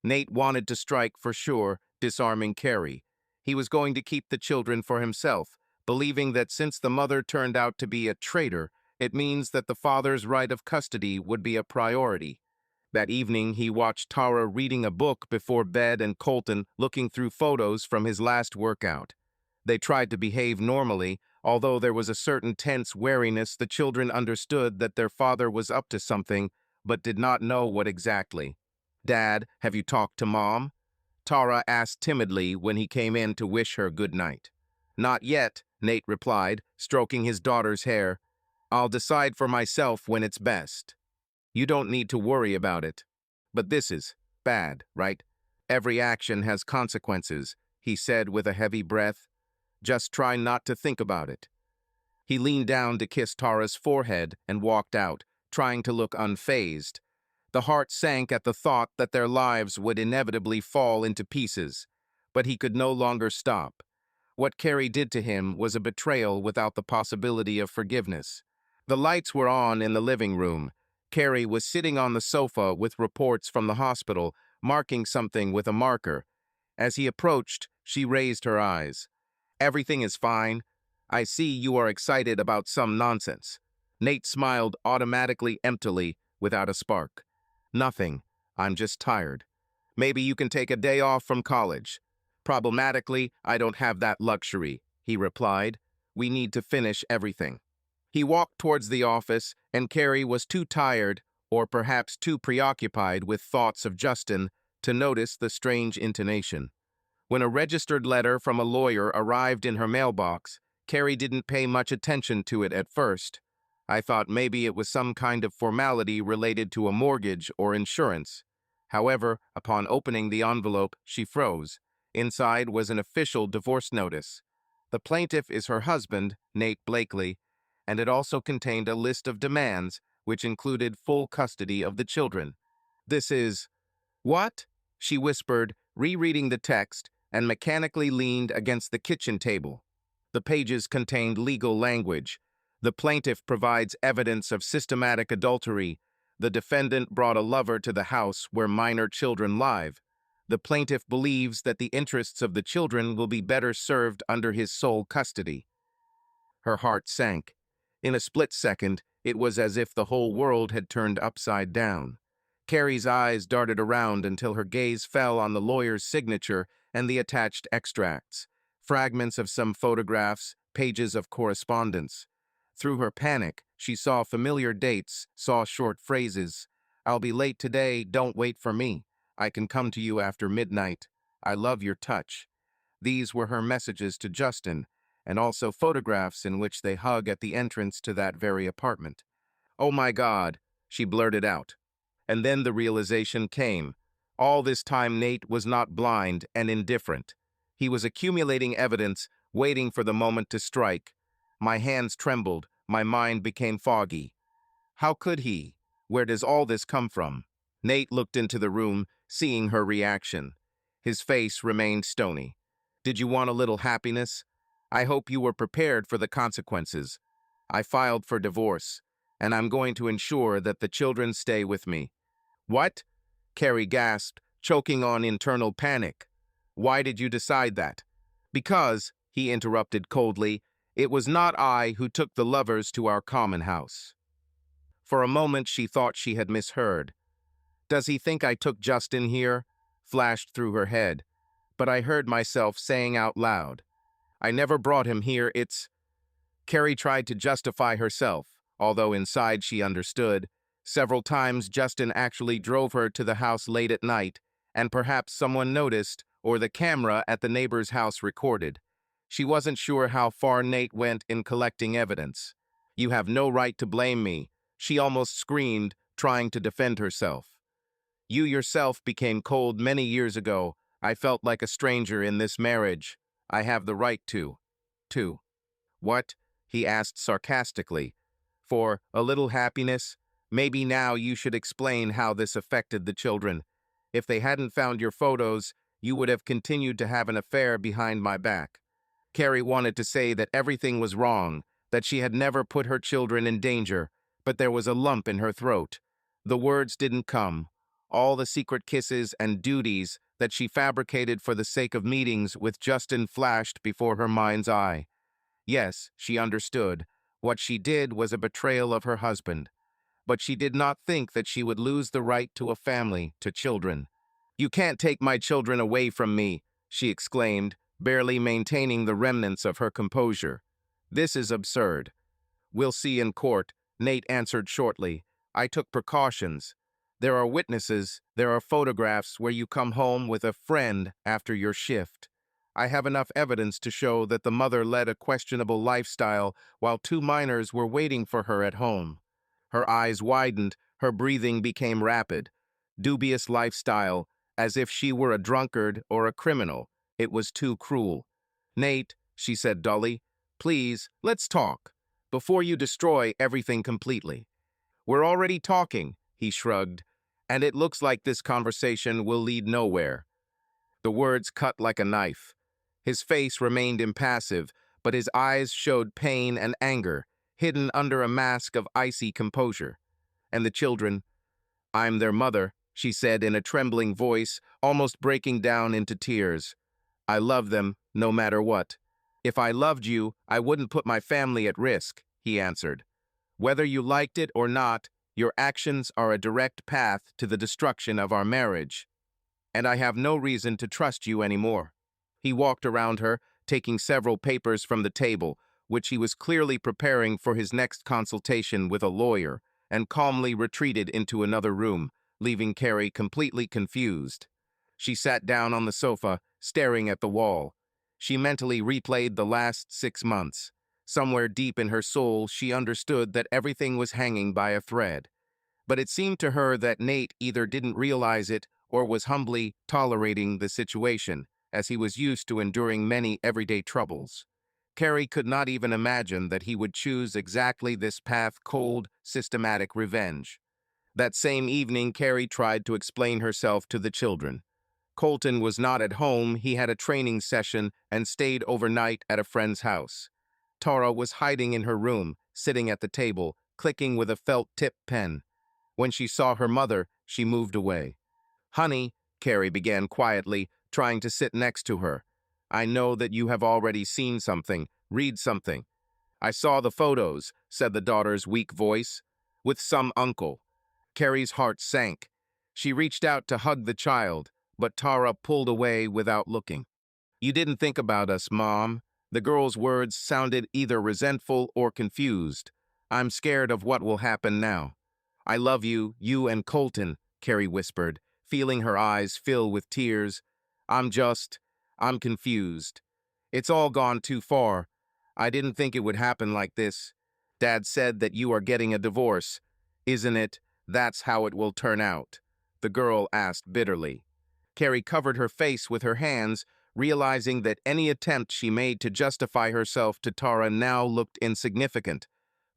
Nate wanted to strike for sure, disarming Carrie. He was going to keep the children for himself, believing that since the mother turned out to be a traitor, it means that the father's right of custody would be a priority. That evening, he watched Tara reading a book before bed and Colton looking through photos from his last workout. They tried to behave normally, although there was a certain tense wariness. The children understood that their father was up to something, but did not know what exactly. "Dad, have you talked to Mom?" Tara asked timidly when he came in to wish her good night. "Not yet," Nate replied, stroking his daughter's hair. "I'll decide for myself when it's best. You don't need to worry about it. But this is bad, right? Every action has consequences," he said with a heavy breath. "Just try not to think about it." He leaned down to kiss Tara's forehead and walked out, trying to look unfazed. The heart sank at the thought that their lives would inevitably fall into pieces, but he could no longer stop. What Carrie did to him was a betrayal without the possibility of forgiveness. The lights were on in the living room. Carrie was sitting on the sofa with reports from the hospital, marking something with a marker. As he approached, she raised her eyes. "Everything is fine. I see you are excited about some nonsense." Nate smiled automatically emptily, without a spark. "Nothing. I'm just tired. Maybe you can take a day off from college." "Problematically, I don't have that luxury," he replied. "We need to finish everything." He walked towards the office, and Carrie was too tired, or perhaps too preoccupied with thoughts of Justin, to notice the strange intonation. When a registered letter from a lawyer arrived in her mailbox, Carrie didn't pay much attention to it at first. "I thought maybe it was some kind of formality related to a mortgage or insurance." However, upon opening the envelope, she froze. Inside was an official divorce notice. The plaintiff is her husband, Nate Blakely, and it also contained a list of demands, which included full custody of the children. "This is—" "What?" she whispered, rereading the text, and mechanically leaned against the kitchen table. The pages contained legal language. The plaintiff provides evidence of systematic adultery. The defendant brought a lover to the house where minor children live. The plaintiff believes that the interests of the children will be better served under his sole custody. Her heart sank. In a split second, it was as if the whole world had turned upside down. Carrie's eyes darted around until her gaze fell on the lawyer's signature and the attached extracts, fragments of some photographs, pages of correspondence. Through her panic, she saw familiar dates, saw short phrases. "I'll be late today, don't wait for me. I can come to you after midnight. I love your touch." These were her messages to Justin, and also photographs in which they hug at the entrance to that very apartment. "Oh my God," she blurted out. And then the realization came. All this time Nate was not blind and indifferent. He was accumulating evidence, waiting for the moment to strike. My hands trembled, my mind became foggy. How could he? Where does all this come from? Nate looked into the room, seeing her reaction. His face remained stony. Did you want a little happiness? I hope you were prepared for the consequences. I filed for divorce, and I'm going to ensure that the children stay with me. What? Carrie gasped, choking on internal panic. Why did you decide that? Because, he interrupted coldly, it was not I who took the lovers to our common house. For a moment she thought she had misheard. Does he think I took Justin here? Flashed through her head. But I heard myself saying out loud. I never brought him here, it's... Carrie tried to justify herself, although inside she understood. Several times Justin actually drove her to the house late at night, and perhaps someone noticed, or the camera at the neighbor's house recorded. She wasn't sure how far Nate went in collecting evidence. You have no right to blame me, she almost screamed, trying to defend herself. You yourself became cold many years ago. I felt like a stranger in this marriage. I have the right to. What? He asked sarcastically. For a little happiness? Maybe now you should explain how this affected the children. If they hadn't found your photos, you would have continued to have an affair behind my back. Carrie wanted to say that everything was wrong, that she had never put her children in danger, but there was a lump in her throat. The words didn't come. All the secret kisses and duties that she fabricated for the sake of meetings with Justin flashed before her mind's eye. Yes, she understood. What she did was a betrayal of her husband. But she did not think that she would lose the right to a family, to children. You can't take my children away from me, she exclaimed, barely maintaining the remnants of her composure. This is absurd. We'll see in court, Nate answered shortly. I took precautions. There are witnesses, there are photographs where you come home with a friend after your shift. I have enough evidence to show that the mother led a questionable lifestyle while two minors were waiting for her at home. Her eyes widened, her breathing became rapid. Dubious lifestyle, as if she were a drunkard or a criminal. It was too cruel. Nate, she said dully, please, let's talk, before you destroy everything completely. We're already talking, he shrugged, and it looks like this conversation will lead nowhere. The words cut like a knife. His face remained impassive, but his eyes showed pain and anger, hidden under a mask of icy composure. And the children, I'm their mother, she said in a trembling voice, almost breaking down into tears. I love them, no matter what. If I loved you, I wouldn't put my family at risk, he answered. Whether you liked it or not, your actions are a direct path to the destruction of our marriage. And I have no reason to trust you anymore. He walked around her, taking several papers from the table, which he was clearly preparing for his next consultation with a lawyer, and calmly retreated into another room, leaving Carrie completely confused. She sat down on the sofa, staring at the wall. She mentally replayed the last 6 months. Somewhere deep in her soul, she understood that everything was hanging by a thread. But it seemed to her that Nate either didn't realize it or was humbly tolerating the situation, as he was used to enduring many everyday troubles. Carrie could not even imagine that he would choose exactly this path: cold, systematic revenge. That same evening, Carrie tried to explain herself to the children. Colton was not at home, he had a training session and stayed overnight at a friend's house. Tara was hiding in her room, sitting at the table, clicking with a felt-tip pen. When she saw her mother, she moved away. Honey, Carrie began quietly, trying to sit next to her. I know that you have already seen something. Read something. I saw the photos, said the daughter's weak voice. With some uncle. Carrie's heart sank. She reached out to hug the child, but Tara pulled away without looking. You didn't think about us, Mom. The girl's words sounded either resentful or confused. I'm scared of what will happen now. I love you, you and Colton, Carrie whispered, feeling her eyes fill with tears. I'm confused. It's all gone too far. I didn't think it would happen like this. Dad said that you are getting a divorce. Isn't it? That's how it will turn out, the girl asked bitterly. Carrie covered her face with her hands, realizing that any attempt she made to justify herself to Tara now looked insignificant.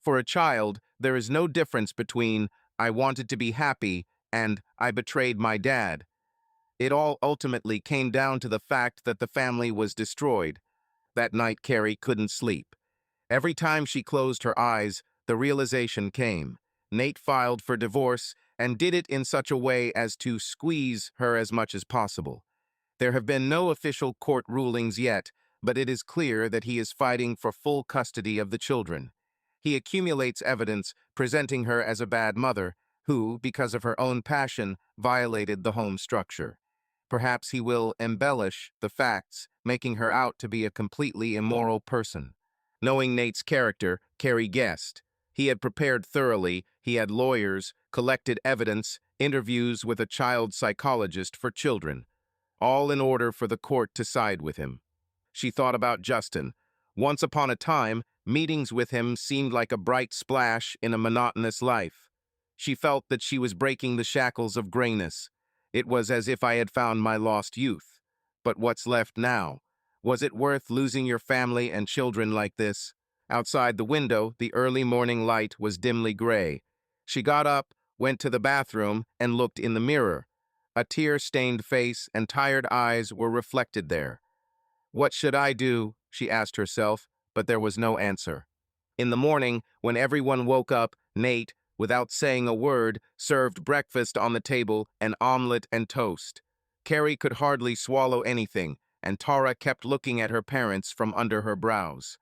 For a child, there is no difference between I wanted to be happy and I betrayed my dad. It all ultimately came down to the fact that the family was destroyed. That night, Carrie couldn't sleep. Every time she closed her eyes, the realization came. Nate filed for divorce and did it in such a way as to squeeze her as much as possible. There have been no official court rulings yet, but it is clear that he is fighting for full custody of the children. He accumulates evidence presenting her as a bad mother who, because of her own passion, violated the home structure. Perhaps he will embellish the facts, making her out to be a completely immoral person. Knowing Nate's character, Carrie guessed. He had prepared thoroughly, he had lawyers, collected evidence, interviews with a child psychologist for children, all in order for the court to side with him. She thought about Justin. Once upon a time, meetings with him seemed like a bright splash in a monotonous life. She felt that she was breaking the shackles of grayness. It was as if I had found my lost youth. But what's left now? Was it worth losing your family and children like this? Outside the window, the early morning light was dimly gray. She got up, went to the bathroom, and looked in the mirror. A tear-stained face and tired eyes were reflected there. What should I do? She asked herself, but there was no answer. In the morning, when everyone woke up, Nate, without saying a word, served breakfast on the table, an omelet and toast. Carrie could hardly swallow anything, and Tara kept looking at her parents from under her brows.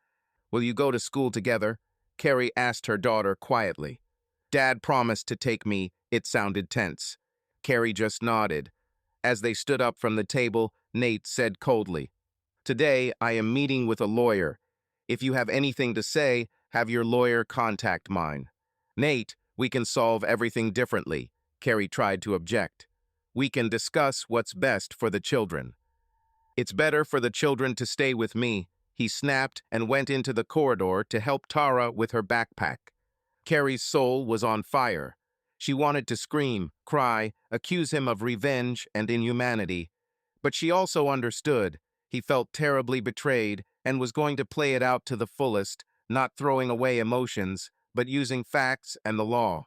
Will you go to school together? Carrie asked her daughter quietly. Dad promised to take me. It sounded tense. Carrie just nodded. As they stood up from the table, Nate said coldly, Today, I am meeting with a lawyer. If you have anything to say, have your lawyer contact mine. Nate, we can solve everything differently, Carrie tried to object. We can discuss what's best for the children. It's better for the children to stay with me, he snapped and went into the corridor to help Tara with her backpack. Carrie's soul was on fire. She wanted to scream, cry, accuse him of revenge and inhumanity. But she also understood. He felt terribly betrayed and was going to play it out to the fullest, not throwing away emotions, but using facts and the law.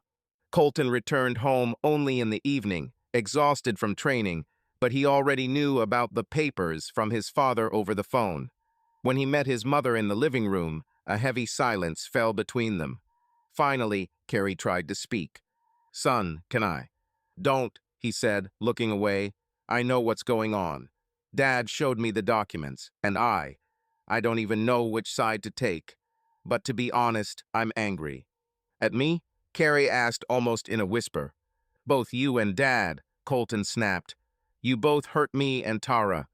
Colton returned home only in the evening, exhausted from training, but he already knew about the papers from his father over the phone. When he met his mother in the living room, a heavy silence fell between them. Finally, Carrie tried to speak. Son, can I? Don't, he said, looking away. I know what's going on. Dad showed me the documents, and I don't even know which side to take. But to be honest, I'm angry. At me? Carrie asked almost in a whisper. Both you and Dad, Colton snapped. You both hurt me and Tara.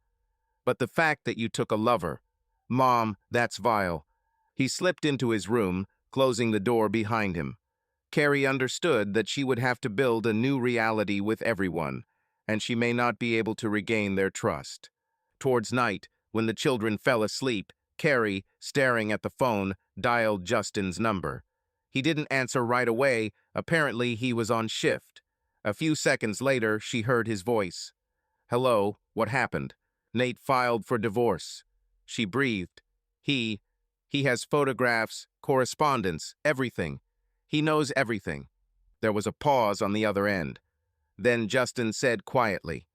But the fact that you took a lover. Mom, that's vile. He slipped into his room, closing the door behind him. Carrie understood that she would have to build a new reality with everyone, and she may not be able to regain their trust. Towards night, when the children fell asleep, Carrie, staring at the phone, dialed Justin's number. He didn't answer right away. Apparently, he was on shift. A few seconds later, she heard his voice. Hello, what happened? Nate filed for divorce. She breathed. He has photographs, correspondence, everything. He knows everything. There was a pause on the other end. Then Justin said quietly,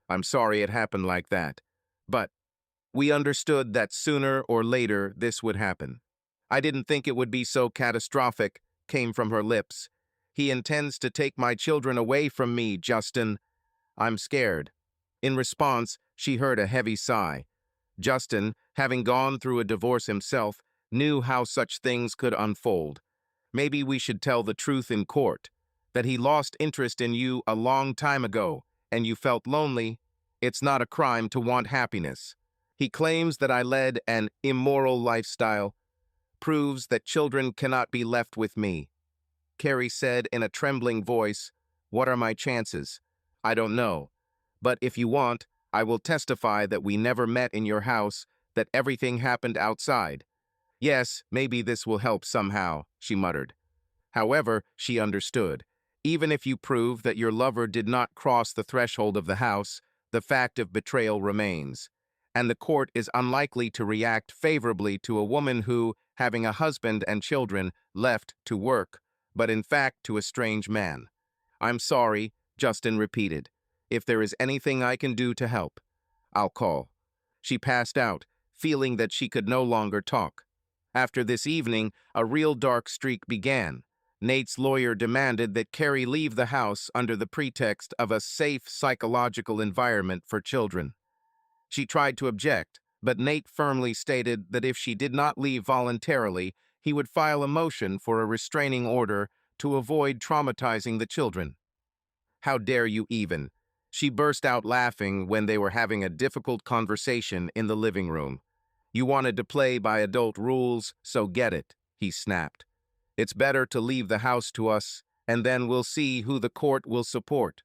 I'm sorry it happened like that, but we understood that sooner or later this would happen. I didn't think it would be so catastrophic, came from her lips. He intends to take my children away from me, Justin. I'm scared. In response, she heard a heavy sigh. Justin, having gone through a divorce himself, knew how such things could unfold. Maybe we should tell the truth in court, that he lost interest in you a long time ago, and you felt lonely. It's not a crime to want happiness. He claims that I led an immoral lifestyle, proves that children cannot be left with me. Carrie said in a trembling voice, What are my chances? I don't know. But if you want, I will testify that we never met in your house, that everything happened outside. Yes, maybe this will help somehow, she muttered. However, she understood. Even if you prove that your lover did not cross the threshold of the house, the fact of betrayal remains. And the court is unlikely to react favorably to a woman who, having a husband and children, left to work, but in fact to a strange man. I'm sorry, Justin repeated. If there is anything I can do to help, I'll call. She passed out, feeling that she could no longer talk. After this evening, a real dark streak began. Nate's lawyer demanded that Carrie leave the house under the pretext of a safe psychological environment for children. She tried to object, but Nate firmly stated that if she did not leave voluntarily, he would file a motion for a restraining order to avoid traumatizing the children. How dare you even? She burst out laughing when they were having a difficult conversation in the living room. You wanted to play by adult rules, so get it, he snapped. It's better to leave the house to us, and then we'll see who the court will support.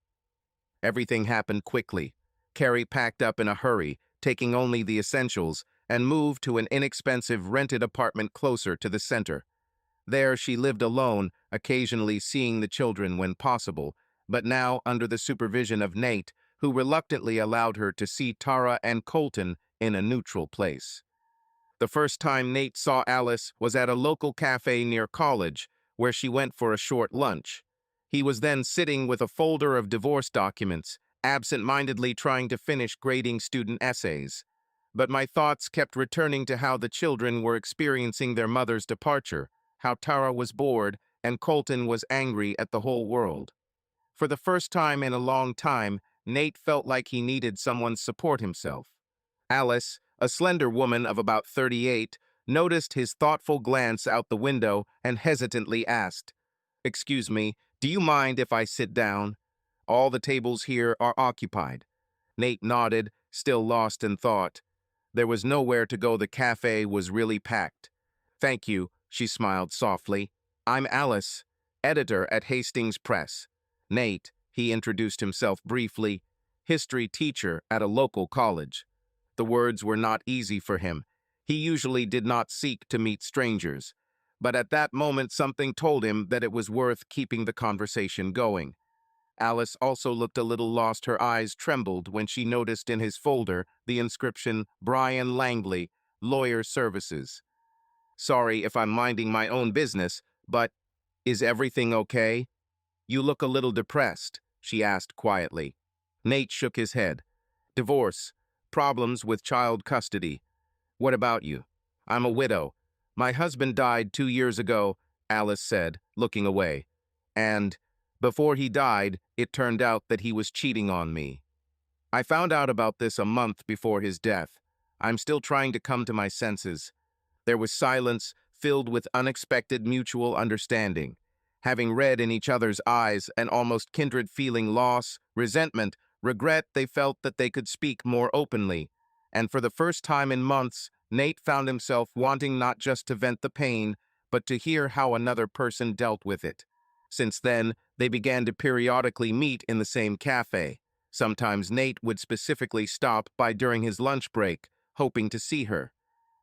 Everything happened quickly. Carrie packed up in a hurry, taking only the essentials, and moved to an inexpensive rented apartment closer to the center. There she lived alone, occasionally seeing the children when possible, but now under the supervision of Nate, who reluctantly allowed her to see Tara and Colton in a neutral place. The first time Nate saw Alice was at a local cafe near college, where she went for a short lunch. He was then sitting with a folder of divorce documents, absent-mindedly trying to finish grading student essays. But my thoughts kept returning to how the children were experiencing their mother's departure, how Tara was bored, and Colton was angry at the whole world. For the first time in a long time, Nate felt like he needed someone's support himself. Alice, a slender woman of about 38, noticed his thoughtful glance out the window and hesitantly asked, "Excuse me, do you mind if I sit down? All the tables here are occupied." Nate nodded, still lost in thought. There was nowhere to go. The cafe was really packed. "Thank you," she smiled softly. "I'm Alice, editor at Hastings Press. Nate," he introduced himself briefly, "history teacher at a local college." The words were not easy for him. He usually did not seek to meet strangers. But at that moment something told him that it was worth keeping the conversation going. Alice also looked a little lost. Her eyes trembled when she noticed in his folder the inscription, "Brian Langley, Lawyer Services." "Sorry if I'm minding my own business, but is everything okay? You look a little depressed," she asked quietly. Nate shook his head. "Divorce. Problems with child custody. What about you?" "I'm a widow. My husband died 2 years ago," Alice said, looking away. "And before he died, it turned out that he was cheating on me. I found out about this a month before his death. I'm still trying to come to my senses." There was silence, filled with unexpected mutual understanding. Having read in each other's eyes an almost kindred feeling, loss, resentment, regret, they felt that they could speak more openly. And for the first time in months, Nate found himself wanting not just to vent the pain, but to hear how another person dealt with it. Since then, they began to periodically meet in the same cafe. Sometimes Nate would specifically stop by during his lunch break, hoping to see her.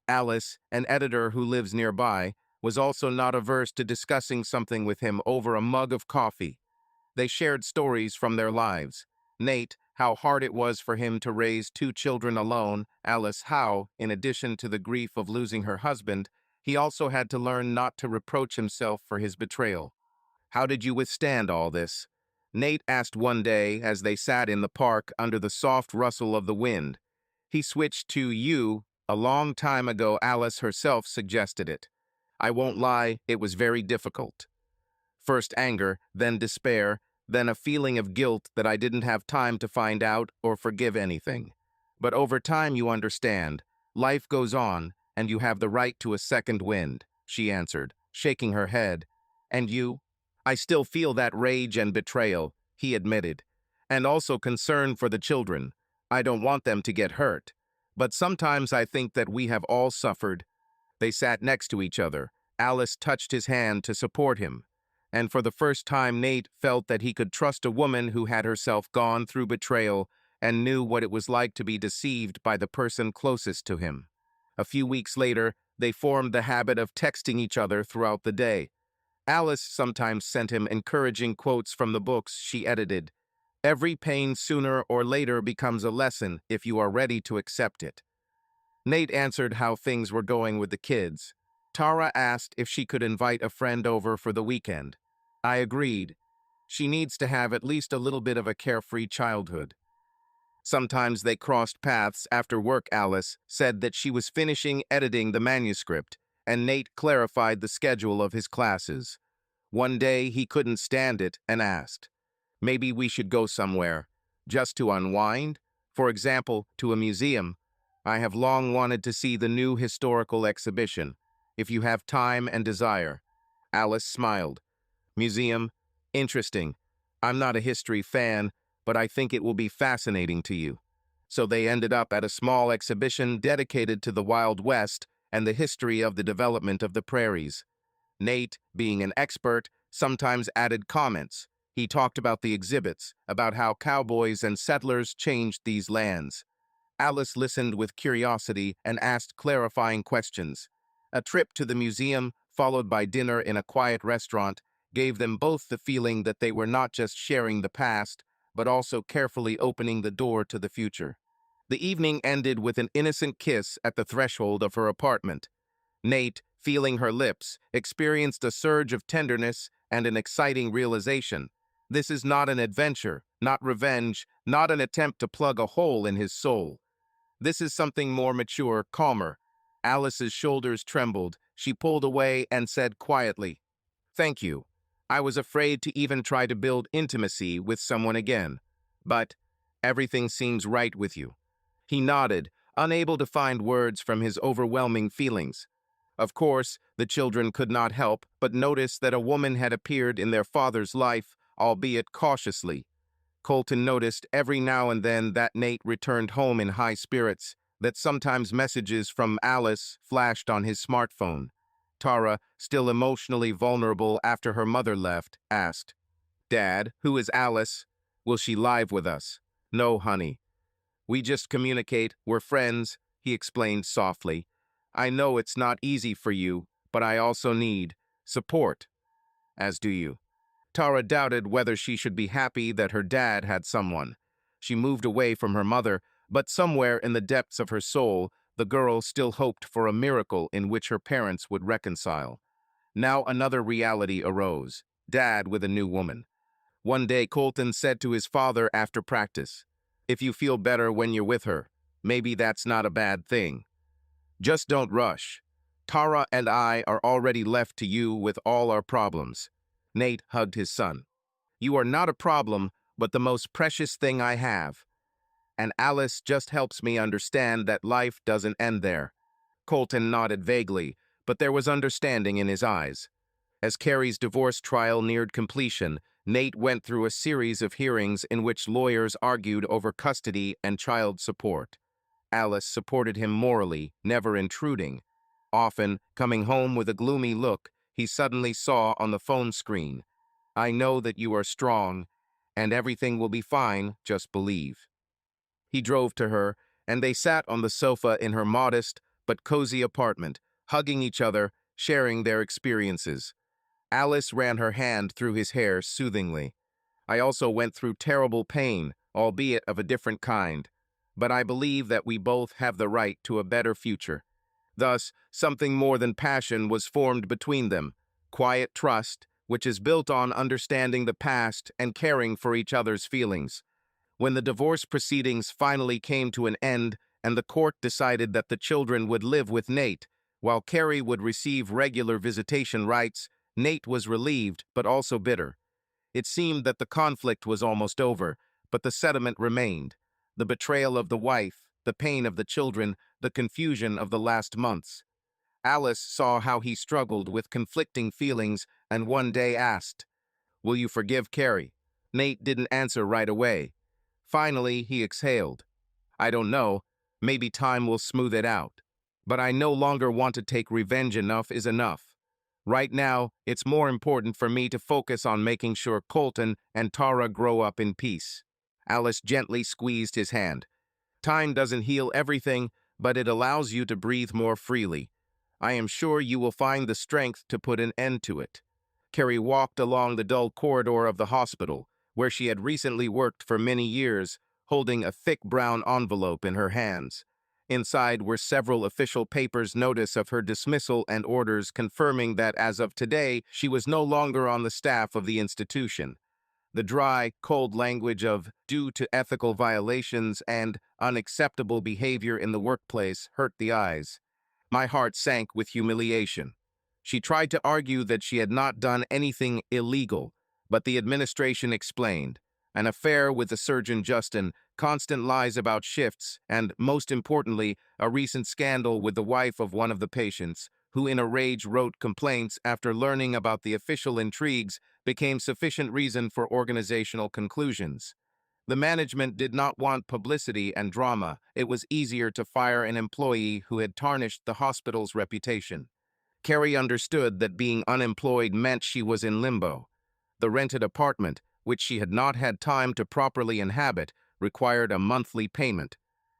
Alice, an editor who lives nearby, was also not averse to discussing something with him over a mug of coffee. They shared stories from their lives. Nate, how hard it was for him to raise 2 children alone. Alice, how, in addition to the grief of losing her husband, he also had to learn not to reproach himself for his betrayal. "How did you withstand all this?" Nate asked one day as they sat in the park under the soft rustle of the wind. He switched to "you." A long time ago, Alice herself suggested it. "I won't lie, it was very difficult. First anger, then despair, then a feeling of guilt that I didn't have time to find out or forgive anything. But over time you understand. Life goes on, and you have the right to a second wind," she answered, shaking her head. "And you?" "I still feel that rage and betrayal," he admitted, "and also concern for the children. I don't want them to get hurt. But sometimes I think that we have all suffered." They sat next to each other. Alice touched his hand to support him. And for the first time, Nate felt that he could trust a woman who had herself gone through betrayal and knew what it was like to be deceived by the person closest to him. A few weeks later, they formed the habit of texting each other throughout the day. Alice sometimes sent him encouraging quotes from the books she edited. "Every pain sooner or later becomes a lesson if you are ready to accept it." Nate answered how things were going with the kids. Tara asked if she could invite a friend over for the weekend. I agreed. She needs to have at least a little bit of a carefree childhood. Sometimes they crossed paths after work. Alice said that she was finishing editing the manuscript, and Nate clarified the schedule of his classes. One day he couldn't stand it and asked, "Maybe we should go somewhere, just to unwind? For example, to a museum. I have long wanted to see the new historical exhibition, if you have time and desire." Alice smiled. "Museum? Interesting. I'm not a history fan, but I think it will be fascinating to you." So they ended up at a small exhibition dedicated to the Wild West and the history of the development of the prairies. Nate, being an expert, sometimes added comments. He talked about the exhibits, about how cowboys and settlers changed these lands. Alice listened with curiosity and asked clarifying questions. A trip to the museum, followed by dinner in a quiet restaurant, gave them both the feeling that they were not just sharing the past, but also carefully opening the door to the future. The evening ended with an innocent kiss at the threshold of her apartment. Nate, feeling her lips, experienced a surge of tenderness and an exciting realization. This is not an adventure, not revenge, not an attempt to plug a hole in his soul. This is something more mature, calmer. Alice's shoulders trembled. She pulled away and said quietly, "Thank you. I was afraid to even try to build intimacy with someone again. But everything seems right with you." He nodded, unable to find words from his overwhelming feelings. Of course, the children could not help but notice that a woman had appeared in their father's life, albeit cautiously. Colton noticed every now and then that Nate returned home in high spirits, that sometimes messages from Alice flashed on his smartphone. Tara, still emotionally vulnerable after her mother left, asked, "Dad, who is Alice? Will she live with us?" "No, honey. We just communicate, we're friends," he explained softly. "I know it's not easy for you, but I also need support, as do you." Tara doubted whether she should be happy that her dad had someone. She moved away from her mother, but somewhere in the depths of her soul, the girl still hoped for a miracle in which her parents would reconcile. Now another reality arose, Dad with a new woman. One day Colton said to his father after practice, "If you feel better when you're with her, maybe that's not a bad thing. Just don't rush. Tara and I are already left to you with all our problems." Nate hugged his son. "You are not a problem, but the most precious thing I have. And Alice just helps me understand that life doesn't end there." Colton nodded vaguely, but there was understanding in his eyes. As Carrie's divorce trial neared completion, Nate went through a series of hearings in which lawyers argued over custody and child support. Alice supported him morally, never intruding. Often, coming home with a gloomy look, he suddenly saw on the phone screen, "I know that you are strong, and everything will be fine, just believe." He drove to her, and they sat on the sofa in her modest but cozy apartment, hugging each other, sharing their experiences. Alice ran her hand through his hair soothingly. "I also went through terrible pain, albeit of a different kind. But I believe that we both have the right to a better future." Thus, something more than passion was formed between them, quiet trust, which is built on understanding the past and caring for each other's feelings. When the divorce proceedings finally came to an end and the court decided that the children would live with Nate, while Carrie would receive regular visitation rights, Nate was relieved but also bitter. It seemed that the conflict was almost over, but the sediment remained. The betrayal of the wife, the pain of the children, the confusion of the last months. Alice saw how he struggled with conflicting feelings and one day asked, "Will you forgive Carrie?" Nate didn't answer right away. Finally, he exhaled. "I don't know. Maybe time will smooth it out. But I no longer want to take revenge. Enough is enough. Right now, it's more important for me to focus on making sure Colton and Tara grow up in peace." Alice gently squeezed his hand. "Time doesn't heal everything, but it allows you to breathe more freely. I am sure you will find the strength to put an end to it." Carrie walked along the dull corridor of the hospital, where she had recently worked for many years, holding a thick brown envelope in her hands. Inside were several official papers, notice of her dismissal and orders confirming that as of today, she was no longer on the staff of the institution. The dry, cold language of due to ethical violations and unacceptable behavior in the workplace hurt the eyes. My heart sank with humiliation. She tried to argue that she had not done anything illegal, but the administration explained. An affair with the surgeon Justin, constant lies about shifts, and, most importantly, a recent scandal with the wife of one of the patients, who in a rage wrote complaints after learning about the official intrigues, became sufficient reason for organizational conclusions. The management did not want publicity and drama. It was easier to fire an employee who had tarnished the hospital's reputation. Carrie understood that being unemployed meant she was in limbo. The rented apartment, which she had not had time to properly inhabit, required a monthly payment.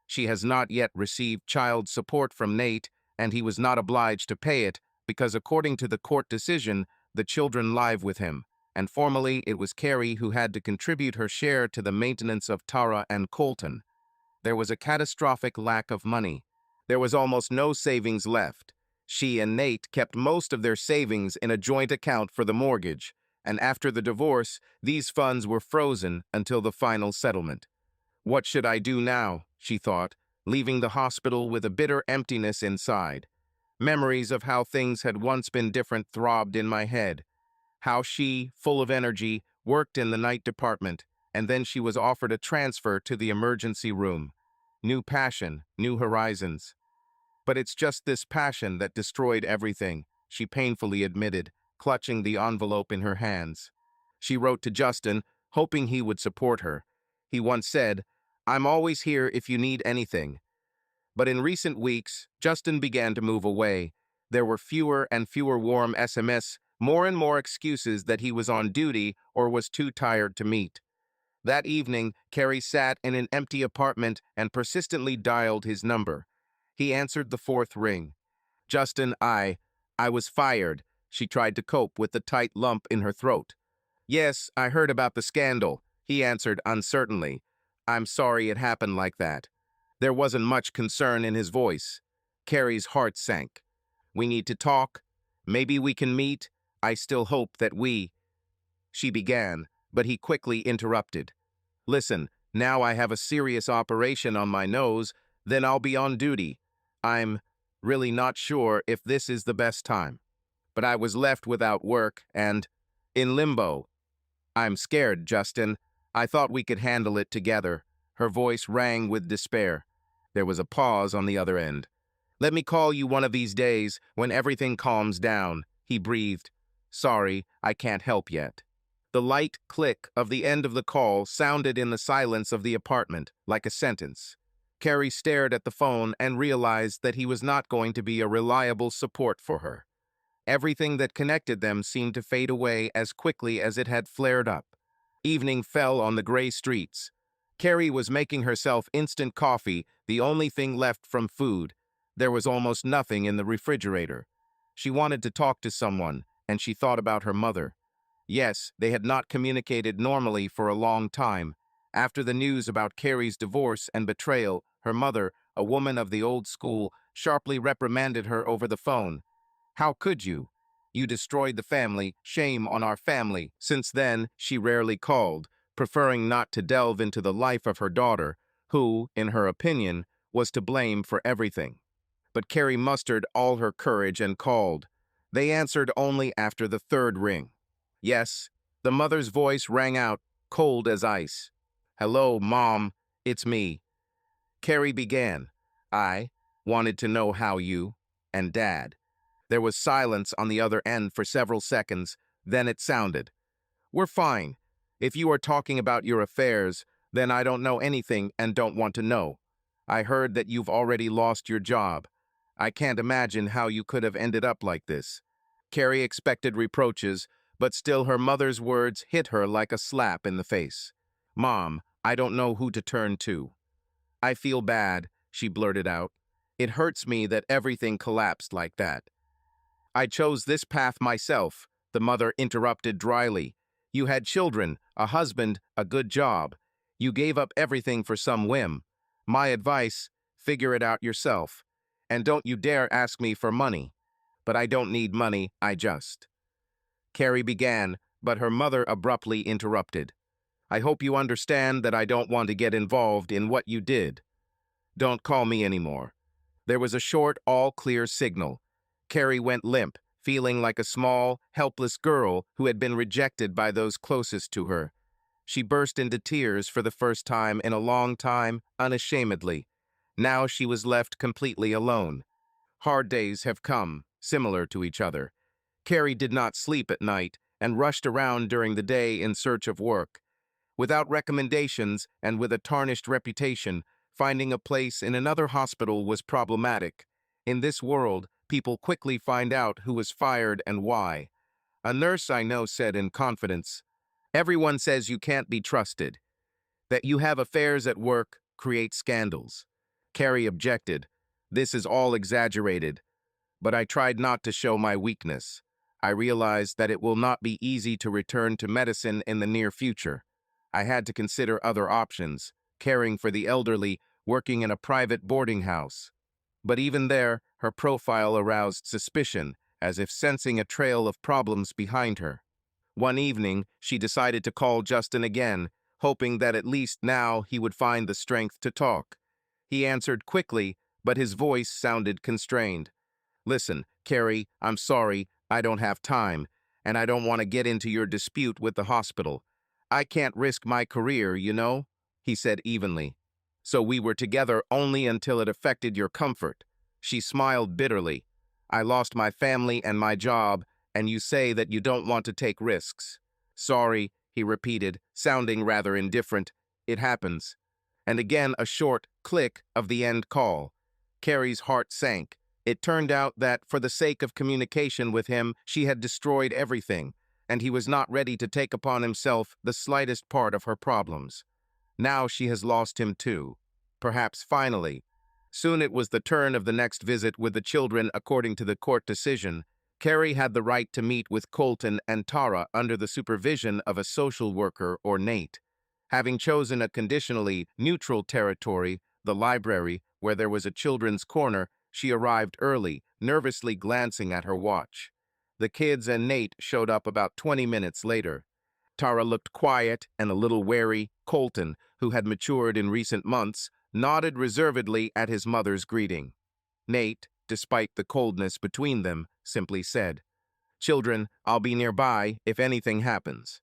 She has not yet received child support from Nate, and he was not obliged to pay it because, according to the court decision, the children live with him, and formally it was Carrie who had to contribute her share to the maintenance of Tara and Colton. There was a catastrophic lack of money. There was almost no savings left. She and Nate kept most of their savings in a joint account for the mortgage, and after the divorce, these funds were frozen until the final settlement. What should I do now, she thought, leaving the hospital with a bitter emptiness inside. Memories of how things had once been different throbbed in my head. How she, full of energy, worked in the night department, and then she was offered a transfer to the emergency room. New passion, new horizons. But it's just this passion that destroyed everything, she painfully admitted, clutching the envelope in her hands. She wrote to Justin, hoping he would support her. He once said, "I'm always here if you need anything." But in recent weeks, Justin began to move away. There were fewer and fewer warm SMS, more and more excuses that he was on duty or was too tired to meet. That evening, Carrie sat in an empty apartment and persistently dialed his number. He answered the fourth ring. Justin, I was fired. She tried to cope with the tight lump in her throat. Yes, I heard about the scandal, he answered uncertainly. I'm sorry it happened like that. There wasn't much concern in his voice. Carrie's heart sank. We need to talk. Maybe we can meet. I still hope that she began, but he quickly interrupted. Listen, now I have a serious operation on my nose, then I'll be on duty. I'm really not sure if this is the best time. But I was left without work and in limbo. I'm scared, Justin. I thought we could handle it together. Her voice rang with despair. There was a pause on the other end. Let me call you one of these days when everything calms down, he breathed. Sorry, I can't help yet. The light click of the end of the call sounded in the silence of the apartment, like a sentence. Carrie stared at the phone and realized that he was not going to be a reliable support for her. Everything that connected them seemed to fade away as quickly as it had flared up. Evening fell on the gray streets. Carrie was making herself instant coffee, the only thing left from food. There was almost nothing in the refrigerator. She wanted to talk to someone, and she thought about her mother. Yes, they had not communicated normally for a long time. After the news about Carrie's divorce and betrayal, her mother, a woman of the old school, sharply reprimanded her over the phone. How could you? You destroyed the family, shame on our family. Since then, she rarely called, preferring not to delve into the life of her daughter, who, in her opinion, was to blame for everything. But Carrie mustered all her courage and called. They answered only after the third ring. Yes, the mother's voice rang out, cold as ice. Hello, Mom, it's me. Carrie began. I wanted to know how you and Dad. There was silence on the other end for several seconds, then it sounded. We're fine. If you are talking about your affairs, then I don't know anything and don't want to know. I heard that you've already lost your job. I can't imagine how you could have ended up like this. Carrie expected reproaches, but still her mother's words hit her like a slap in the face. Mom, I don't know who to turn to. I feel bad, she blurted out. It hurts me that everything collapsed like that. I chose this path myself, the mother interrupted dryly. You had children, a husband, a good job. You gave up everything for some whim. My advice, figure it out yourself. And don't you dare ask me for money. But I don't need money, I just. Carrie began, but her mother abruptly interrupted. I hope you understand that I don't want to get involved in what you did. Don't call me anymore." There was a short, all-clear signal. Carrie went limp, feeling like a small, helpless girl who had been rejected by those closest to her. She burst into tears for the first time in a long time, unashamedly. Now she was left completely alone. Hard days have come, similar to each other. Carrie did not sleep at night and rushed around during the day in search of work. Without recommendations and with a tarnished reputation, finding a place in another hospital was problematic. In this world, people quickly find out who was fired and why. A nurse I know said in confidence, "Everyone says you can't be trusted. That you have affairs at work create scandals." Carrie objected, "This is all exaggerated." But I tried not to show my weakness. I realized that it will not be easy to return to medicine in the near future. I had to consider other options, caring for the elderly, working in a private boarding house. But even there, her profile aroused suspicion, as if sensing a trail of problems behind her. One evening, she decided to call Justin again, hoping that at least now he would find the strength to talk. He answered quickly, but his voice sounded constrained. "Listen, Carrie, I'm sorry, I don't have time, and I don't want to get into your dispute with the hospital. I can't risk my career, you know," he said evenly. "So we were together only until it affected your comfort." She smiled bitterly. "I lost my family and my job, and you say that you don't want to take risks." "Sorry," he repeated, sounding rather indifferent. "It happens." And again a short click of the end call. Carrie's heart sank. It turned out that, for the sake of communication with him, she had destroyed everything, and he was not ready to take upon himself the slightest part of her problems. Now she has lost him too. Perhaps finally. Soon it was the turn of the next visit with the children according to the court decision. Carrie had the right to meet with Colton and Tara under the supervision of a social worker or Nate. Having chosen a conditionally neutral territory, the library, where there was a children's corner, she arrived early, nervously glancing at her watch. The kids and Nate showed up about 20 minutes later. Tara looked quiet and a little wary. Colton, who had matured in recent months, nodded reservedly at his mother's greeting. Nate, despite the coldness between them, simply said, "Children, I'll be nearby if anything happens."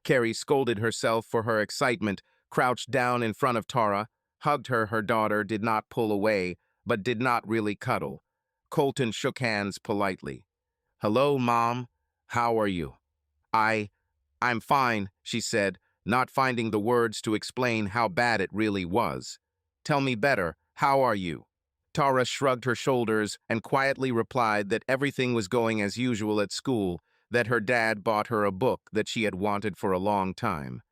Carrie scolded herself for her excitement, crouched down in front of Tara, hugged her daughter did not pull away, but did not really cuddle. Colton shook hands politely. "Hello, Mom. How are you?" I'm fine," she said, not finding the words to explain how bad it really was. "Tell me better. How are you?" Tara shrugged her shoulders and quietly replied that everything was going as usual at school, that her dad bought her a book that she had wanted for a long time.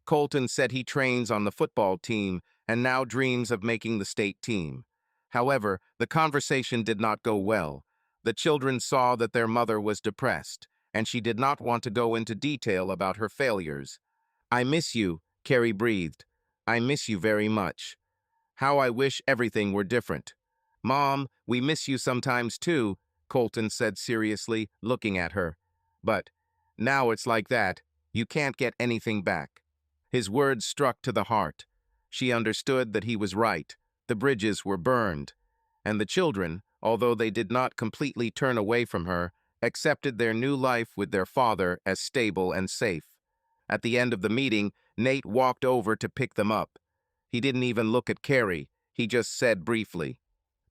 Colton said he trains on the football team and now dreams of making the state team. However, the conversation did not go well. The children saw that their mother was depressed, and she did not want to go into detail about her failures. "I miss you," Carrie breathed. "I miss you very much. How I wish everything were different." "Mom, we miss you sometimes too," Colton said seriously, looking at her. "But now it's like that. You can't get anything back." His words struck to the heart. She understood that he was right. The bridges were burned. And the children, although they did not completely turn away from her, accepted their new life with their father as stable and safe. At the end of the meeting, Nate walked over to pick them up. He didn't even look at Carrie. He just said briefly,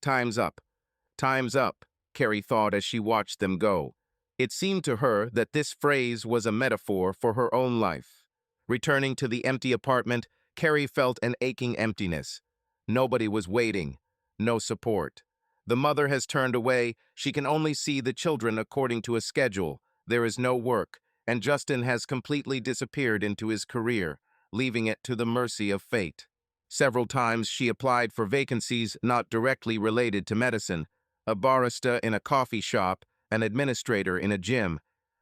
"Time's up." "Time's up," Carrie thought as she watched them go. It seemed to her that this phrase was a metaphor for her own life. Returning to the empty apartment, Carrie felt an aching emptiness. Nobody was waiting. No support. The mother has turned away. She can only see the children according to a schedule. There is no work, and Justin has completely disappeared into his career, leaving it to the mercy of fate. Several times she applied for vacancies not directly related to medicine, a barista in a coffee shop, an administrator in a gym,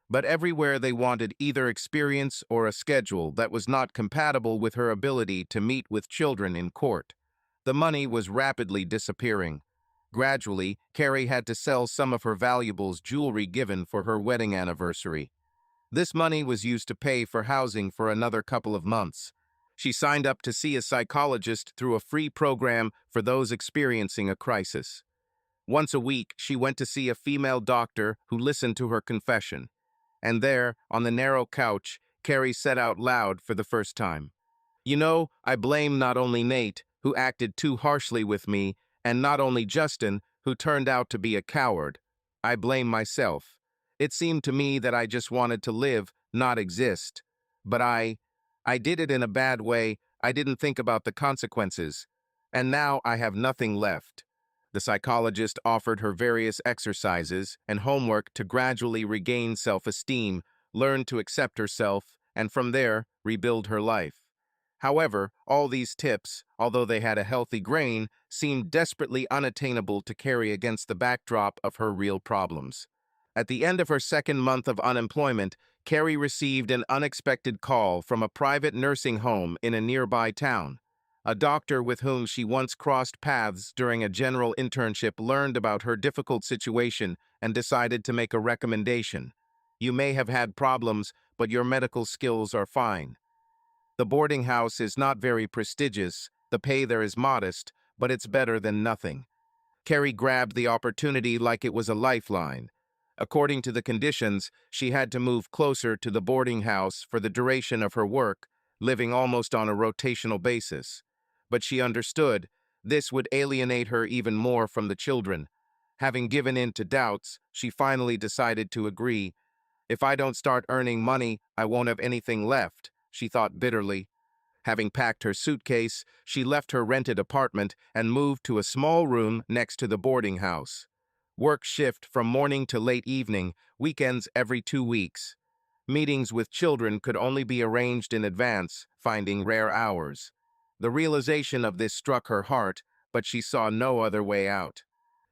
but everywhere they wanted either experience or a schedule that was not compatible with her ability to meet with children in court. The money was rapidly disappearing. Gradually, Carrie had to sell some of her valuables, jewelry given for her wedding anniversary. This money was used to pay for housing for another couple of months. She signed up to see a psychologist through a free program for those experiencing a crisis. Once a week, she went to see a female doctor who listened to her confession. And there, on the narrow couch, Carrie said out loud for the first time, "You know, I blame not only Nate, who acted too harshly with me, and not only Justin, who turned out to be a coward. I blame myself. It seemed to me that I just wanted to live, not exist. But I did it in a bad way. I didn't think about the consequences. And now I have nothing left." The psychologist offered her various exercises and homework to gradually regain self-esteem, learn to accept herself, and from there, rebuild her life. However, all these tips, although they had a healthy grain, seemed desperately unattainable to carry against the backdrop of her real problems. At the end of her second month of unemployment, Carrie received an unexpected call from a private nursing home in a nearby town. A doctor with whom she once crossed paths during a general internship learned about her difficult situation and decided to make a recommendation. "You may have had problems, but your medical skills are fine. The boarding house is not very prestigious, the pay there is modest, but it's better than nothing." Carrie grabbed the opportunity like it was a lifeline. According to the conditions, she had to move closer to the boarding house for the duration of her work, living almost on a rotational basis. But she understood this would alienate her even more from the children. Having given in to doubts, she finally decided to agree. "If I don't start earning money, I won't have anything left," she thought bitterly. Having packed her suitcase, she left her rented apartment and moved to a small room next to the boarding house. Work shift from morning to late evening, weekends every 2 weeks. Meetings with children could only be arranged in advance, finding rare hours. The realization of this struck her heart, but she saw no other way out.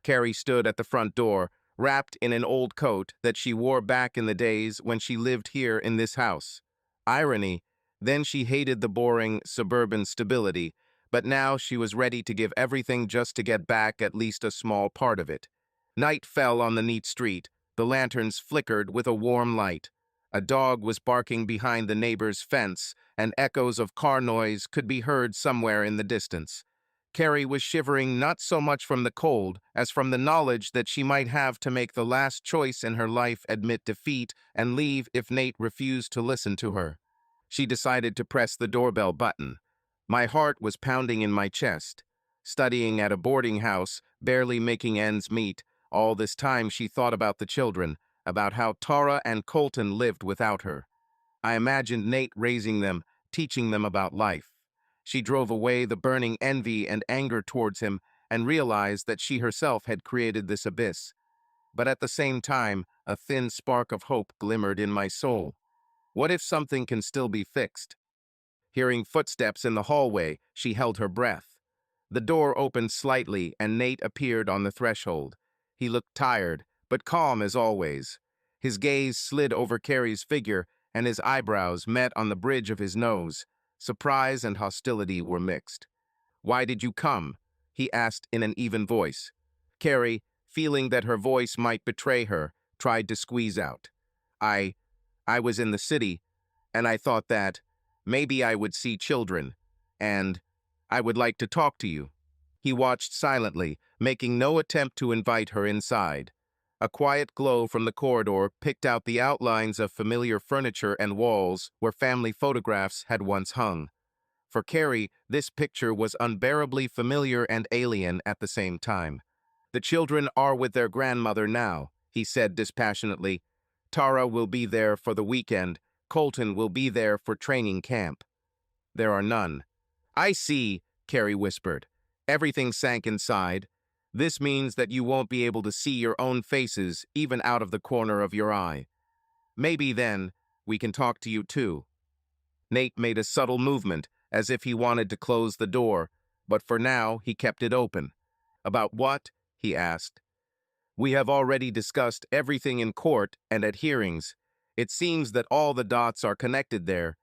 Carrie stood at the front door, wrapped in an old coat that she wore back in the days when she lived here in this house. Irony, then she hated the boring, suburban stability, but now she was ready to give everything just to get back at least a small part of it. Night fell on the neat street. The lanterns flickered with a warm light. A dog was barking behind the neighbor's fence, and echoes of car noise could be heard somewhere in the distance. Carrie was shivering not so much from the cold as from the knowledge that she might have to make the last choice in her life, admit defeat, and leave if Nate refused to listen to her. She decided to press the doorbell button. My heart was pounding in my chest. Studying at a boarding house, barely making ends meet, all this time she thought about the children, about how Tara and Colton lived without her. I imagined Nate raising them, teaching them about life. She drove away the burning envy and anger towards him and realized that she herself had created this abyss. But at the same time, a thin spark of hope glimmered in my soul. What if something can still be fixed? Hearing footsteps in the hallway, she held her breath. The door opened slightly and Nate appeared on the threshold. He looked tired, but calm as always. His gaze slid over Carrie's figure and his eyebrows met on the bridge of his nose. Surprise and hostility were mixed. "Why did you come?" he asked in an even voice. Carrie, feeling that her voice might betray her, tried to squeeze out, I was in the city, and I thought that maybe I would see children, and I would like to talk to you." He watched silently, making no attempt to invite her inside. A quiet glow from the corridor picked out the outlines of familiar furniture and walls where family photographs had once hung. For Carrie, this picture was unbearably familiar and alien at the same time. "The children are with their grandmother now," he said dispassionately. "Tara will be there for the weekend. Colton will be there for training camp. There are none." "I see," Carrie whispered. Everything sank inside. "This means that you won't be able to see your own faces, even out of the corner of your eye. Maybe then, we can talk to you too." Nate made a subtle movement, as if he wanted to close the door, but for now he kept it open. "About what?" he asked. "We have already discussed everything in court and at hearings. It seems that all the dots are connected there."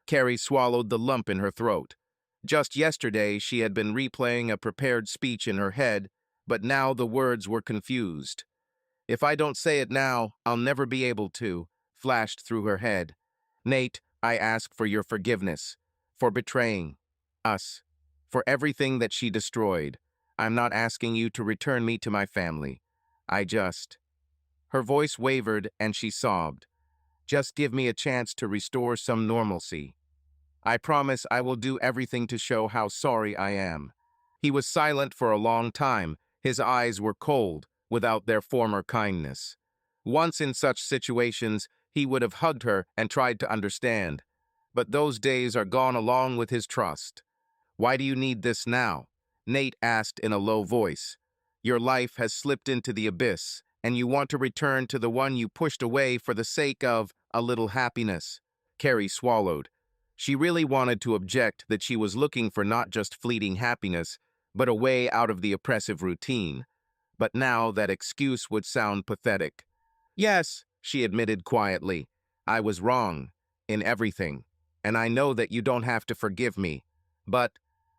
Carrie swallowed the lump in her throat. Just yesterday she had been replaying a prepared speech in her head, but now the words were confused. "If I don't say it now, I'll never be able to. flashed through her head. Nate, I ask for your forgiveness, for betraying us, for everything that she destroyed. I'm not asking you to return me to my family. I just... Her voice wavered and she sobbed. Just give me a chance to restore some normalcy. I promise I will do everything to show how sorry I am. He was silent for a long time. His eyes were cold, without their former kindness. Once in such situations, he would have hugged her and tried to understand. But those days are gone along with his trust. Why do you need this now? Nate asked in a low voice. Your life has slipped into the abyss, and you want to return to the one you pushed away for the sake of a little happiness. Carrie swallowed. She really wanted to object that she was looking for not just fleeting happiness, but a way out of the oppressive routine. But now that excuse would sound pathetic. Yes, she admitted quietly, I was wrong in everything, and I know that you don't have to forgive me. But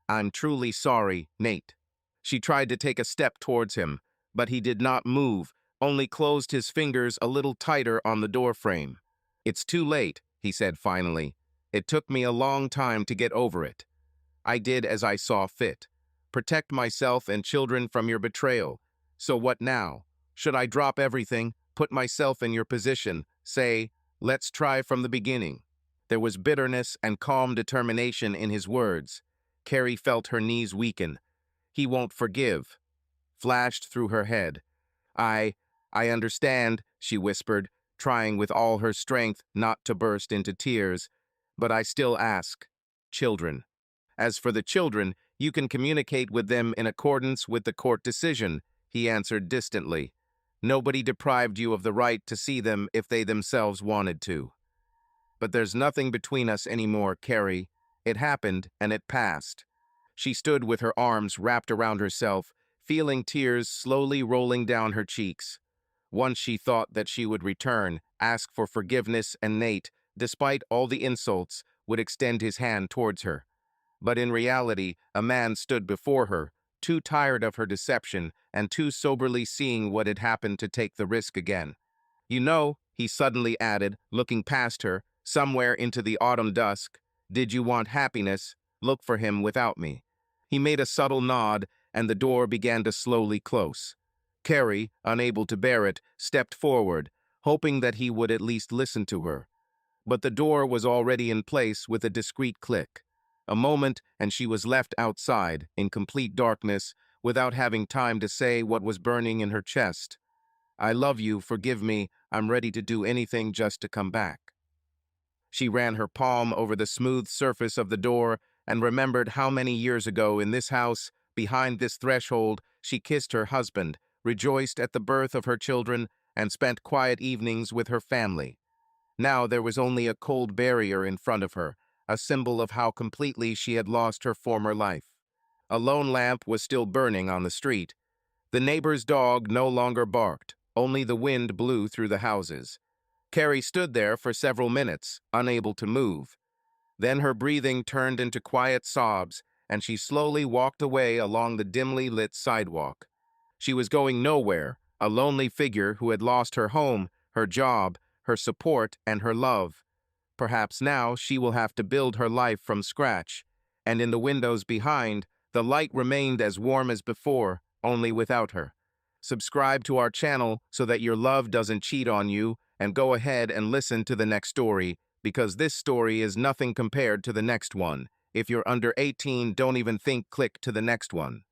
I'm truly sorry, Nate. She tried to take a step towards him, but he did not move, only closed his fingers a little tighter on the doorframe. It's too late, he said finally. It took me a long time to get over it. I did as I saw fit. Protect myself and children from your betrayal. So what now? Should I drop everything, put myself in your position, say, let's try from the beginning? There was bitterness and calm determination in his words. Carrie felt her knees weaken. He won't forgive. Flashed through her head. I understand, she whispered, trying with all her strength not to burst into tears. But I still ask. Children. As for the children, you can communicate with them in accordance with the court decision, he answered distantly. Nobody deprived you of the right to see them if they themselves wanted to. But there's nothing between us anymore, Carrie. It happened, and it passed. She stood with her arms wrapped around herself, feeling tears slowly rolling down her cheeks. Once she thought that she would return, ask for forgiveness, and Nate, despite all the insults, would extend his hand towards her. But in reality, a man stood before her, too tired of her deception and too soberly seeing what had happened to take the risk again. You know, he suddenly added, looking past her, somewhere into the autumn dusk, did you want happiness? Look for him without me. He made a subtle nod, and the door began to slowly close. Carrie, unable to bear it, stepped forward, hoping that he would at least listen to her. But the door was already in place with a discreet click. A moment, and she was left outside, in complete darkness, without having time to say what was burning in her chest. I love you, forgive me, I'm ready to do anything just to come back. She ran her palm over the smooth surface of the door and remembered how many years ago in this house, behind this threshold, she kissed her husband, rejoiced at the birth of her children, and spent quiet evenings with her family. Now there was only a cold barrier in front of her, a symbol of how completely she had lost her former life. A lone lamp was still burning on the street. The neighbor's dog no longer barked, only the wind blew through the houses. Carrie stood there for several minutes, unable to move. Then her breathing turned into quiet sobs, and she slowly walked away along the dimly lit sidewalk. She was going nowhere, a lonely figure who had lost her home, her job, her support, and her love. Perhaps now she will have to build her life from scratch. And in the windows behind, the light remained as warm as before, only without her. Subscribe to our channel so that your love doesn't cheat on you, and go ahead and listen to the next story, because this story is nothing compared to the next one. If you're under 18, don't even think click to the next one.